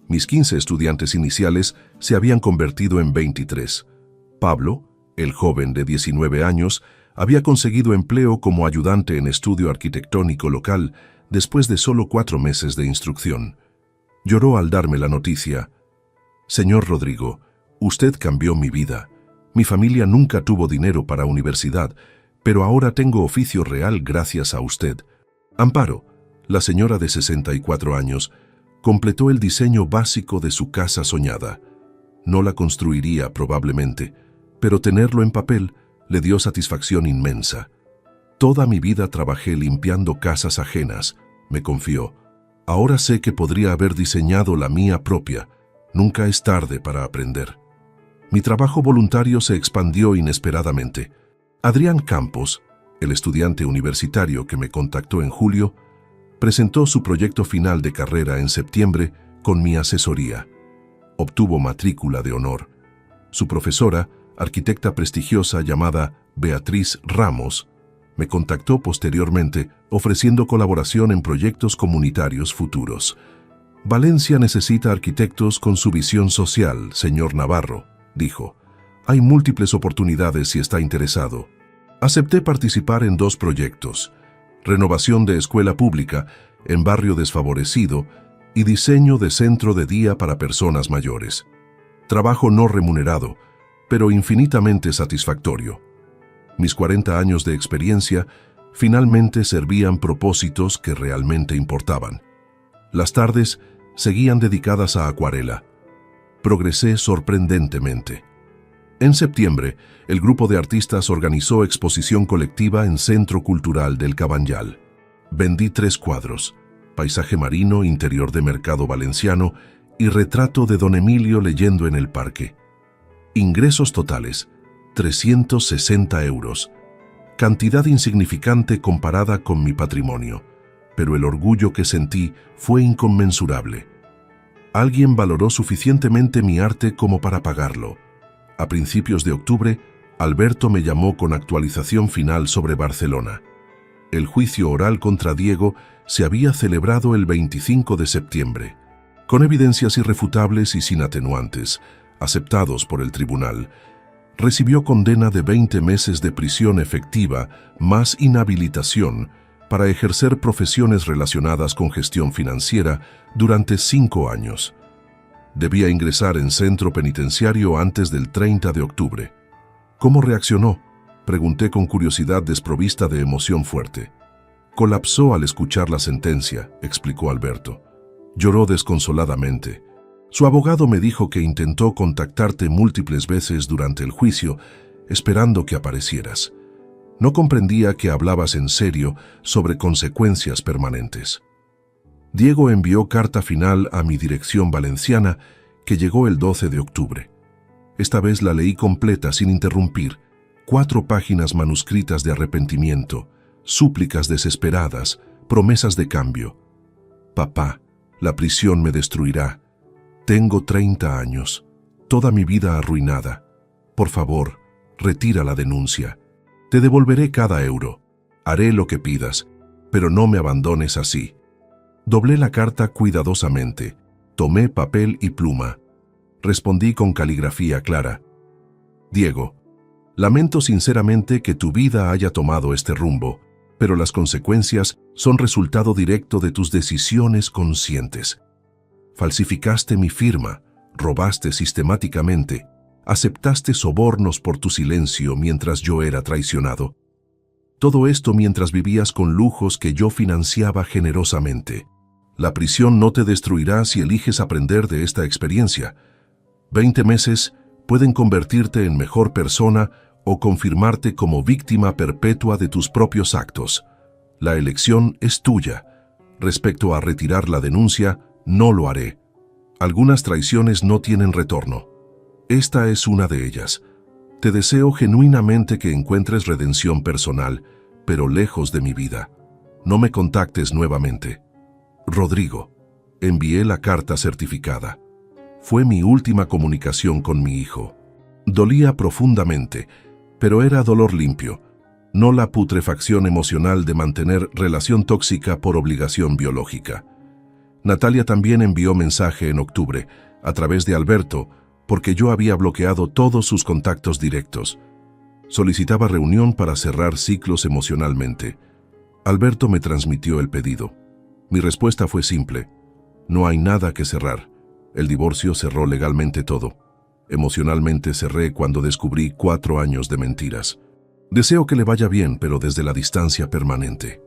Mis 15 estudiantes iniciales se habían convertido en 23. Pablo, el joven de 19 años, había conseguido empleo como ayudante en estudio arquitectónico local después de solo 4 meses de instrucción. Lloró al darme la noticia. «Señor Rodrigo, usted cambió mi vida. Mi familia nunca tuvo dinero para universidad, pero ahora tengo oficio real gracias a usted». Amparo, la señora de 64 años, completó el diseño básico de su casa soñada. No la construiría probablemente, pero tenerlo en papel le dio satisfacción inmensa. «Toda mi vida trabajé limpiando casas ajenas», me confió. «Ahora sé que podría haber diseñado la mía propia. Nunca es tarde para aprender». Mi trabajo voluntario se expandió inesperadamente. Adrián Campos, el estudiante universitario que me contactó en julio, presentó su proyecto final de carrera en septiembre con mi asesoría. Obtuvo matrícula de honor. Su profesora, arquitecta prestigiosa llamada Beatriz Ramos, me contactó posteriormente ofreciendo colaboración en proyectos comunitarios futuros. «Valencia necesita arquitectos con su visión social, señor Navarro», dijo. «Hay múltiples oportunidades si está interesado». Acepté participar en 2 proyectos: renovación de escuela pública en barrio desfavorecido y diseño de centro de día para personas mayores. Trabajo no remunerado, pero infinitamente satisfactorio. Mis 40 años de experiencia finalmente servían propósitos que realmente importaban. Las tardes seguían dedicadas a acuarela. Progresé sorprendentemente. En septiembre, el grupo de artistas organizó exposición colectiva en Centro Cultural del Cabanyal. Vendí 3 cuadros: paisaje marino, interior de mercado valenciano y retrato de don Emilio leyendo en el parque. Ingresos totales: 360 euros. Cantidad insignificante comparada con mi patrimonio, pero el orgullo que sentí fue inconmensurable. Alguien valoró suficientemente mi arte como para pagarlo. A principios de octubre, Alberto me llamó con actualización final sobre Barcelona. El juicio oral contra Diego se había celebrado el 25 de septiembre. Con evidencias irrefutables y sin atenuantes, aceptados por el tribunal, recibió condena de 20 meses de prisión efectiva más inhabilitación para ejercer profesiones relacionadas con gestión financiera durante 5 años. Debía ingresar en centro penitenciario antes del 30 de octubre. ¿Cómo reaccionó?, pregunté con curiosidad desprovista de emoción fuerte. Colapsó al escuchar la sentencia, explicó Alberto. Lloró desconsoladamente. Su abogado me dijo que intentó contactarte múltiples veces durante el juicio, esperando que aparecieras. No comprendía que hablabas en serio sobre consecuencias permanentes. Diego envió carta final a mi dirección valenciana, que llegó el 12 de octubre. Esta vez la leí completa sin interrumpir. 4 páginas manuscritas de arrepentimiento, súplicas desesperadas, promesas de cambio. Papá, la prisión me destruirá. Tengo 30 años, toda mi vida arruinada. Por favor, retira la denuncia. Te devolveré cada euro. Haré lo que pidas, pero no me abandones así. Doblé la carta cuidadosamente. Tomé papel y pluma. Respondí con caligrafía clara. Diego, lamento sinceramente que tu vida haya tomado este rumbo, pero las consecuencias son resultado directo de tus decisiones conscientes. Falsificaste mi firma, robaste sistemáticamente, aceptaste sobornos por tu silencio mientras yo era traicionado. Todo esto mientras vivías con lujos que yo financiaba generosamente. La prisión no te destruirá si eliges aprender de esta experiencia. 20 meses pueden convertirte en mejor persona o confirmarte como víctima perpetua de tus propios actos. La elección es tuya. Respecto a retirar la denuncia, no lo haré. Algunas traiciones no tienen retorno. Esta es una de ellas. Te deseo genuinamente que encuentres redención personal, pero lejos de mi vida. No me contactes nuevamente. Rodrigo. Envié la carta certificada. Fue mi última comunicación con mi hijo. Dolía profundamente, pero era dolor limpio, no la putrefacción emocional de mantener relación tóxica por obligación biológica. Natalia también envió mensaje en octubre, a través de Alberto, porque yo había bloqueado todos sus contactos directos. Solicitaba reunión para cerrar ciclos emocionalmente. Alberto me transmitió el pedido. Mi respuesta fue simple. No hay nada que cerrar. El divorcio cerró legalmente todo. Emocionalmente cerré cuando descubrí 4 años de mentiras. Deseo que le vaya bien, pero desde la distancia permanente.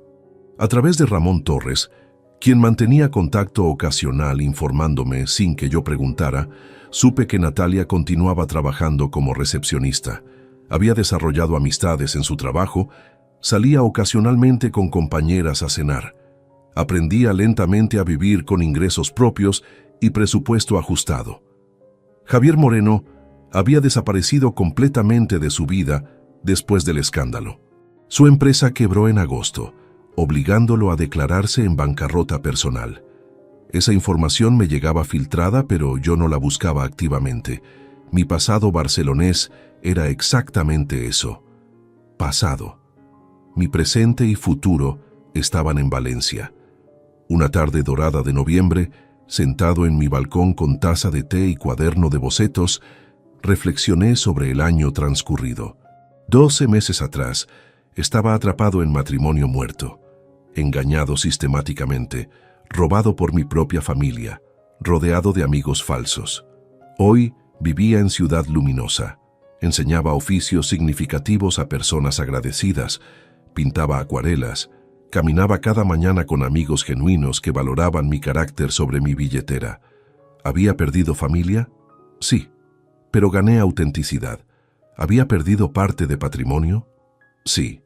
A través de Ramón Torres, quien mantenía contacto ocasional informándome sin que yo preguntara, supe que Natalia continuaba trabajando como recepcionista. Había desarrollado amistades en su trabajo, salía ocasionalmente con compañeras a cenar. Aprendía lentamente a vivir con ingresos propios y presupuesto ajustado. Javier Moreno había desaparecido completamente de su vida después del escándalo. Su empresa quebró en agosto, obligándolo a declararse en bancarrota personal. Esa información me llegaba filtrada, pero yo no la buscaba activamente. Mi pasado barcelonés era exactamente eso. Pasado. Mi presente y futuro estaban en Valencia. Una tarde dorada de noviembre, sentado en mi balcón con taza de té y cuaderno de bocetos, reflexioné sobre el año transcurrido. 12 meses atrás, estaba atrapado en matrimonio muerto, engañado sistemáticamente, robado por mi propia familia, rodeado de amigos falsos. Hoy vivía en Ciudad Luminosa, enseñaba oficios significativos a personas agradecidas, pintaba acuarelas, caminaba cada mañana con amigos genuinos que valoraban mi carácter sobre mi billetera. ¿Había perdido familia? Sí, pero gané autenticidad. ¿Había perdido parte de patrimonio? Sí,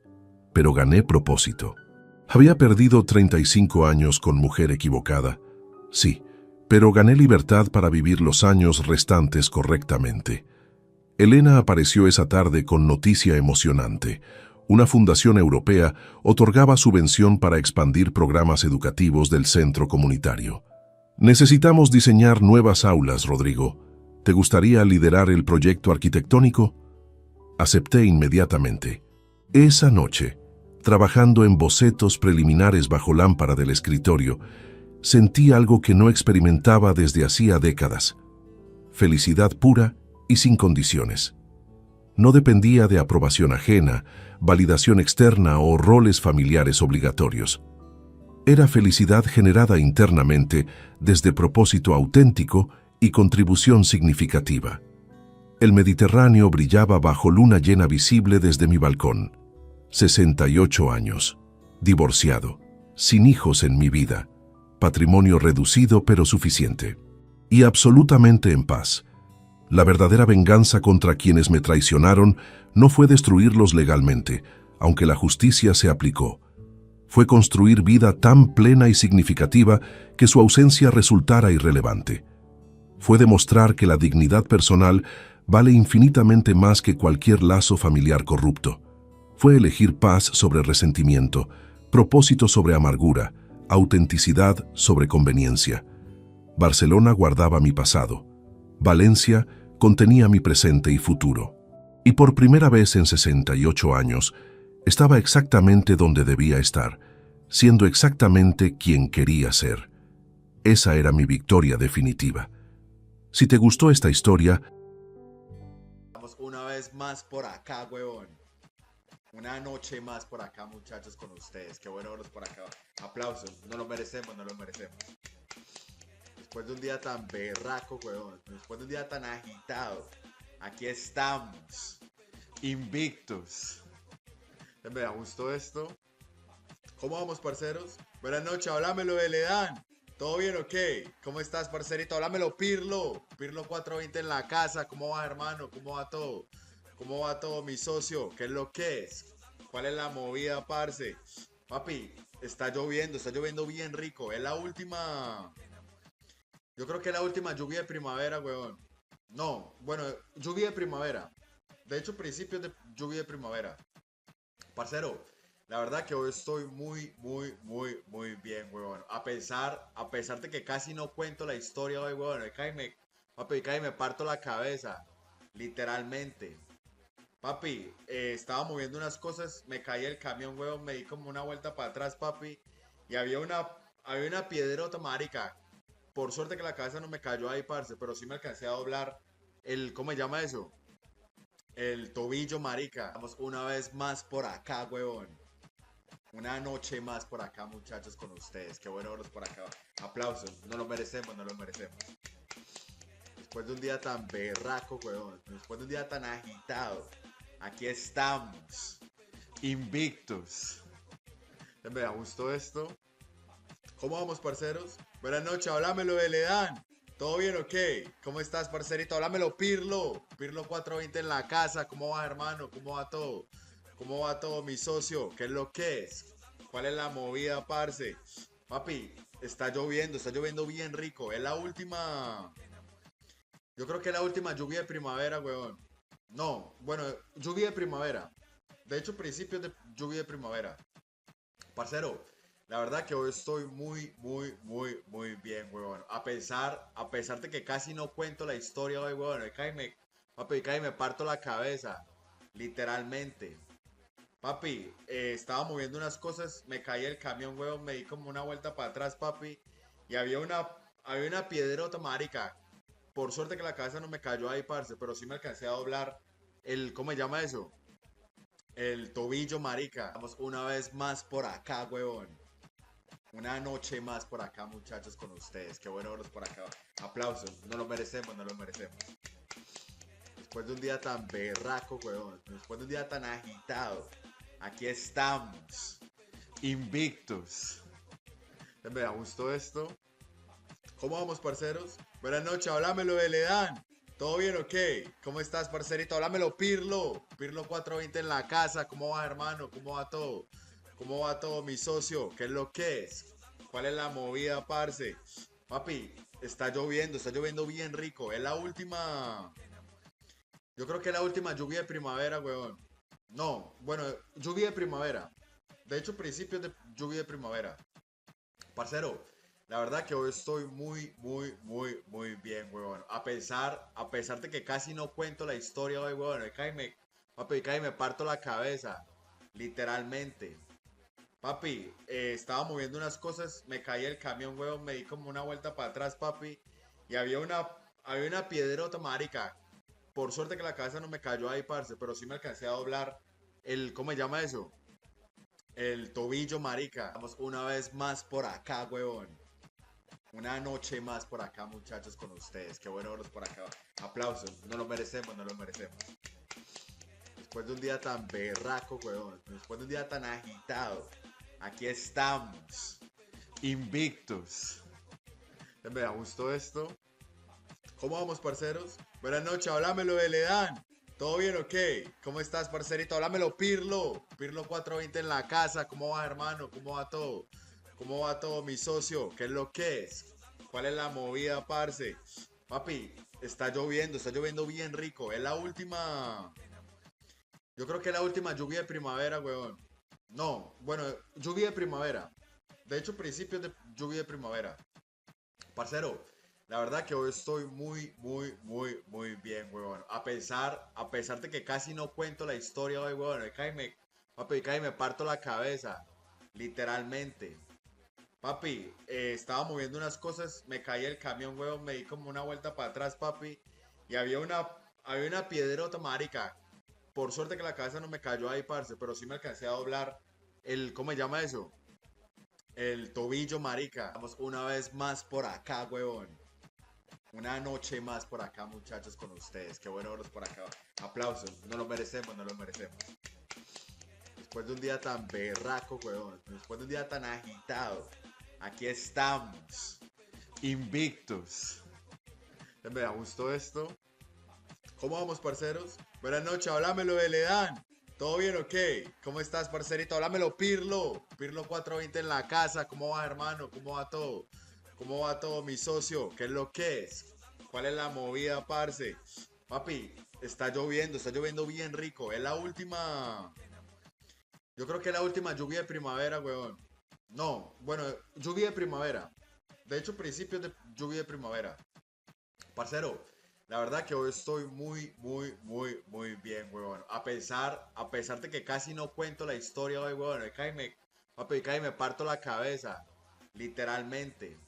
pero gané propósito. ¿Había perdido 35 años con mujer equivocada? Sí, pero gané libertad para vivir los años restantes correctamente. Elena apareció esa tarde con noticia emocionante. Una fundación europea otorgaba subvención para expandir programas educativos del centro comunitario. Necesitamos diseñar nuevas aulas, Rodrigo. ¿Te gustaría liderar el proyecto arquitectónico? Acepté inmediatamente. Esa noche, trabajando en bocetos preliminares bajo lámpara del escritorio, sentí algo que no experimentaba desde hacía décadas. Felicidad pura y sin condiciones. No dependía de aprobación ajena, validación externa o roles familiares obligatorios. Era felicidad generada internamente desde propósito auténtico y contribución significativa. El Mediterráneo brillaba bajo luna llena visible desde mi balcón. 68 años, divorciado, sin hijos en mi vida, patrimonio reducido pero suficiente, y absolutamente en paz. La verdadera venganza contra quienes me traicionaron no fue destruirlos legalmente, aunque la justicia se aplicó. Fue construir vida tan plena y significativa que su ausencia resultara irrelevante. Fue demostrar que la dignidad personal vale infinitamente más que cualquier lazo familiar corrupto. Fue elegir paz sobre resentimiento, propósito sobre amargura, autenticidad sobre conveniencia. Barcelona guardaba mi pasado. Valencia contenía mi presente y futuro. Y por primera vez en 68 años, estaba exactamente donde debía estar, siendo exactamente quien quería ser. Esa era mi victoria definitiva. Si te gustó esta historia... Estamos una vez más por acá, huevón. Una noche más por acá, muchachos, con ustedes. Qué bueno verlos por acá. Aplausos. No lo merecemos, no lo merecemos. Después de un día tan berraco, weón. Después de un día tan agitado. Aquí estamos. Invictos. Me gustó esto. ¿Cómo vamos, parceros? Buenas noches, háblamelo de Ledán. ¿Todo bien o qué? ¿Cómo estás, parcerito? Háblamelo, Pirlo. Pirlo 420 en la casa. ¿Cómo va, hermano? ¿Cómo va todo? ¿Cómo va todo, mi socio? ¿Qué es lo que es? ¿Cuál es la movida, parce? Papi, está lloviendo bien rico. Es la última. Yo creo que es la última lluvia de primavera, weón. No, bueno, lluvia de primavera. De hecho, principios de lluvia de primavera. Parcero, la verdad que hoy estoy muy bien, weón. A pesar de que casi no cuento la historia hoy, weón. Papi, cae me parto la cabeza. Literalmente. Papi, estaba moviendo unas cosas, me caí el camión, weón, me di como una vuelta para atrás, papi. Y había una piedrota, marica. Por suerte que la cabeza no me cayó ahí, parce, pero sí me alcancé a doblar ¿cómo se llama eso? El tobillo, marica. Vamos una vez más por acá, weón. Una noche más por acá, muchachos, con ustedes. Qué bueno verlos por acá. Aplausos. No lo merecemos, no lo merecemos. Después de un día tan berraco, weón. Después de un día tan agitado. Aquí estamos. Invictos. Me gustó esto. ¿Cómo vamos, parceros? Buenas noches, háblamelo de Ledán. ¿Todo bien o qué? ¿Cómo estás, parcerito? Háblamelo, Pirlo. Pirlo 420 en la casa. ¿Cómo va, hermano? ¿Cómo va todo? ¿Cómo va todo, mi socio? ¿Qué es lo que es? ¿Cuál es la movida, parce? Papi, está lloviendo bien rico. Es la última. Yo creo que es la última lluvia de primavera, weón. No, bueno, lluvia de primavera. De hecho, principios de lluvia de primavera. Parcero, la verdad que hoy estoy muy bien, weón. A pesar de que casi no cuento la historia hoy, weón. Papi, me parto la cabeza. Literalmente. Papi, estaba moviendo unas cosas, me caí el camión, weón, me di como una vuelta para atrás, papi. Y había una piedrota, marica. Por suerte que la cabeza no me cayó ahí, parce, pero sí me alcancé a doblar ¿cómo se llama eso? El tobillo, marica. Vamos una vez más por acá, weón. Una noche más por acá, muchachos, con ustedes. Qué bueno verlos por acá. Aplausos. No lo merecemos, no lo merecemos. Después de un día tan berraco, weón. Después de un día tan agitado. Aquí estamos. Invictos. Me gustó esto. ¿Cómo vamos, parceros? Buenas noches, háblamelo de Ledán. ¿Todo bien o qué? ¿Cómo estás, parcerito? Háblamelo, Pirlo. Pirlo 420 en la casa. ¿Cómo va, hermano? ¿Cómo va todo? ¿Cómo va todo, mi socio? ¿Qué es lo que es? ¿Cuál es la movida, parce? Papi, está lloviendo bien rico. Es la última. Yo creo que es la última lluvia de primavera, weón. No, bueno, lluvia de primavera. De hecho, principios de lluvia de primavera. Parcero, la verdad que hoy estoy muy bien, weón. A pesar de que casi no cuento la historia hoy, weón. Papi, me parto la cabeza. Literalmente. Papi, estaba moviendo unas cosas, me caí el camión, weón, me di como una vuelta para atrás, papi. Y había una piedrota, marica. Por suerte que la cabeza no me cayó ahí, parce, pero sí me alcancé a doblar ¿cómo se llama eso? El tobillo, marica. Vamos una vez más por acá, weón. Una noche más por acá, muchachos, con ustedes. Qué bueno verlos por acá. Aplausos. No lo merecemos, no lo merecemos. Después de un día tan berraco, weón. Después de un día tan agitado. Aquí estamos. Invictos. Me gustó esto. ¿Cómo vamos, parceros? Buenas noches, háblamelo de Ledán. ¿Todo bien o qué? ¿Cómo estás, parcerito? Háblamelo, Pirlo. Pirlo 420 en la casa. ¿Cómo va, hermano? ¿Cómo va todo? ¿Cómo va todo, mi socio? ¿Qué es lo que es? ¿Cuál es la movida, parce? Papi, está lloviendo bien rico. Es la última. Yo creo que es la última lluvia de primavera, weón. No, bueno, lluvia de primavera. De hecho, principios de lluvia de primavera. Parcero, la verdad que hoy estoy muy bien, weón. A pesar de que casi no cuento la historia hoy, weón. Papi, me parto la cabeza. Literalmente. Papi, estaba moviendo unas cosas, me caí el camión, weón, me di como una vuelta para atrás, papi. Y había una piedrota, marica. Por suerte que la cabeza no me cayó ahí, parce, pero sí me alcancé a doblar ¿cómo se llama eso? El tobillo, marica. Vamos una vez más por acá, weón. Una noche más por acá, muchachos, con ustedes. Qué bueno verlos por acá. Aplausos. No lo merecemos, no lo merecemos. Después de un día tan berraco, weón. Después de un día tan agitado. Aquí estamos. Invictos. Me gustó esto. ¿Cómo vamos, parceros? Buenas noches, háblamelo de Ledán. ¿Todo bien o qué? ¿Cómo estás, parcerito? Háblamelo, Pirlo. Pirlo 420 en la casa. ¿Cómo va, hermano? ¿Cómo va todo? ¿Cómo va todo, mi socio? ¿Qué es lo que es? ¿Cuál es la movida, parce? Papi, está lloviendo bien rico. Es la última. Yo creo que es la última lluvia de primavera, weón. No, bueno, lluvia de primavera. De hecho, principios de lluvia de primavera. Parcero, la verdad que hoy estoy muy bien, weón. A pesar de que casi no cuento la historia hoy, weón. Papi, casi me parto la cabeza. Literalmente.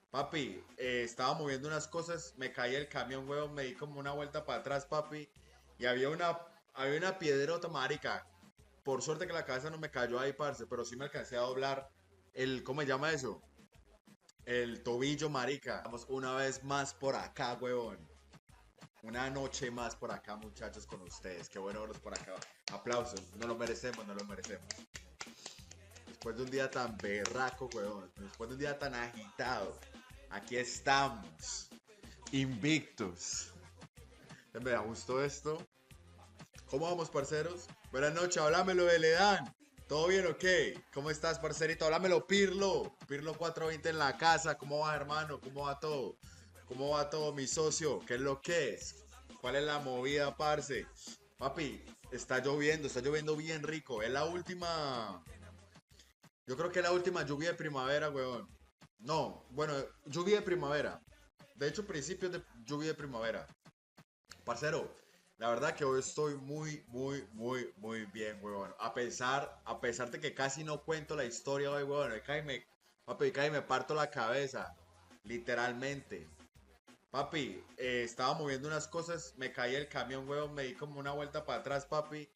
Papi, estaba moviendo unas cosas, me caí el camión, weón, me di como una vuelta para atrás, papi. Y había una piedrota, marica. Por suerte que la cabeza no me cayó ahí, parce, pero sí me alcancé a doblar ¿cómo se llama eso? El tobillo, marica. Vamos una vez más por acá, weón. Una noche más por acá, muchachos, con ustedes. Qué bueno verlos por acá. Aplausos. No lo merecemos, no lo merecemos. Después de un día tan berraco, weón. Después de un día tan agitado. Aquí estamos. Invictos. Me gustó esto. ¿Cómo vamos, parceros? Buenas noches, háblamelo de Ledán. ¿Todo bien o qué? ¿Cómo estás, parcerito? Háblamelo, Pirlo. Pirlo 420 en la casa. ¿Cómo va, hermano? ¿Cómo va todo? ¿Cómo va todo, mi socio? ¿Qué es lo que es? ¿Cuál es la movida, parce? Papi, está lloviendo bien rico. Es la última. Yo creo que es la última lluvia de primavera, weón. No, bueno, lluvia de primavera. De hecho, principios de lluvia de primavera. Parcero, la verdad que hoy estoy muy bien, weón. A pesar de que casi no cuento la historia hoy, weón. Papi, casi me parto la cabeza. Literalmente. Papi, estaba moviendo unas cosas, me caí el camión, weón, me di como una vuelta para atrás, papi.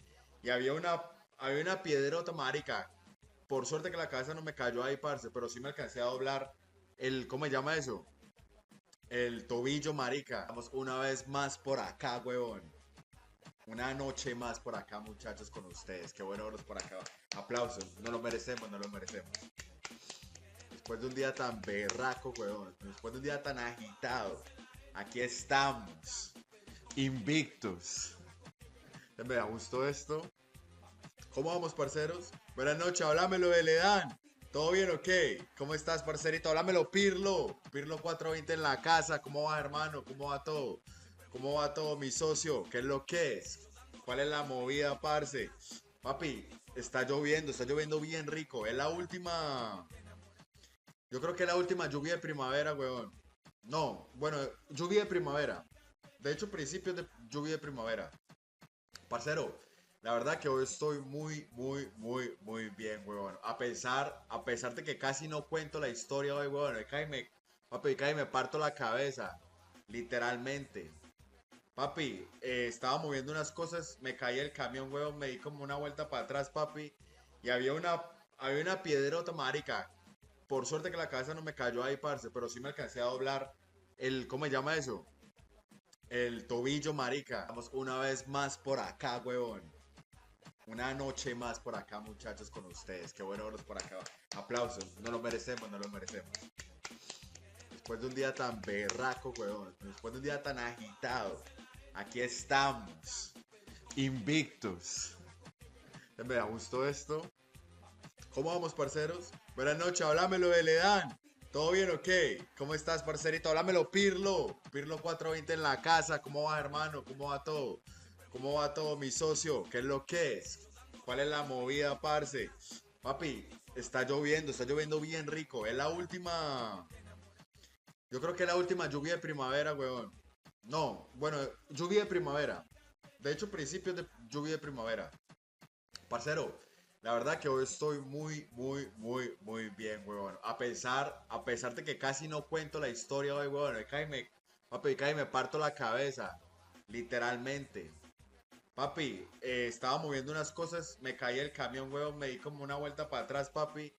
Y había una piedrota, marica. Por suerte que la cabeza no me cayó ahí, parce, pero sí me alcancé a doblar ¿cómo se llama eso? El tobillo, marica. Vamos una vez más por acá, weón. Una noche más por acá, muchachos, con ustedes. Qué bueno verlos por acá. Aplausos. No lo merecemos, no lo merecemos. Después de un día tan berraco, weón. Después de un día tan agitado. Aquí estamos. Invictos. Me gustó esto. ¿Cómo vamos, parceros? Buenas noches, háblamelo de Ledán. ¿Todo bien o qué? ¿Cómo estás, parcerito? Háblamelo, Pirlo. Pirlo 420 en la casa. ¿Cómo va, hermano? ¿Cómo va todo? ¿Cómo va todo, mi socio? ¿Qué es lo que es? ¿Cuál es la movida, parce? Papi, está lloviendo bien rico. Es la última. Yo creo que es la última lluvia de primavera, weón. No, bueno, lluvia de primavera. De hecho, principios de lluvia de primavera. Parcero, la verdad que hoy estoy muy bien, weón. A pesar de que casi no cuento la historia hoy, weón. Papi, casi me parto la cabeza. Literalmente. Papi, estaba moviendo unas cosas, me caí el camión, weón, me di como una vuelta para atrás, papi. Y había una piedrota, marica. Por suerte que la cabeza no me cayó ahí, parce, pero sí me alcancé a doblar ¿cómo se llama eso? El tobillo, marica. Vamos una vez más por acá, weón. Una noche más por acá, muchachos, con ustedes. Qué bueno verlos por acá. Aplausos. No lo merecemos, no lo merecemos. Después de un día tan berraco, weón. Después de un día tan agitado. Aquí estamos. Invictos. Me gustó esto. ¿Cómo vamos, parceros? Buenas noches, háblamelo de Ledán. ¿Todo bien o qué? ¿Cómo estás, parcerito? Háblamelo, Pirlo. Pirlo 420 en la casa. ¿Cómo va, hermano? ¿Cómo va todo? ¿Cómo va todo, mi socio? ¿Qué es lo que es? ¿Cuál es la movida, parce? Papi, está lloviendo bien rico. Es la última. Yo creo que es la última lluvia de primavera, weón. No, bueno, lluvia de primavera. De hecho, principios de lluvia de primavera. Parcero, la verdad que hoy estoy muy bien, weón. A pesar de que casi no cuento la historia hoy, weón. Papi, casi me parto la cabeza. Literalmente. Papi, estaba moviendo unas cosas, me caí el camión, weón, me di como una vuelta para atrás, papi.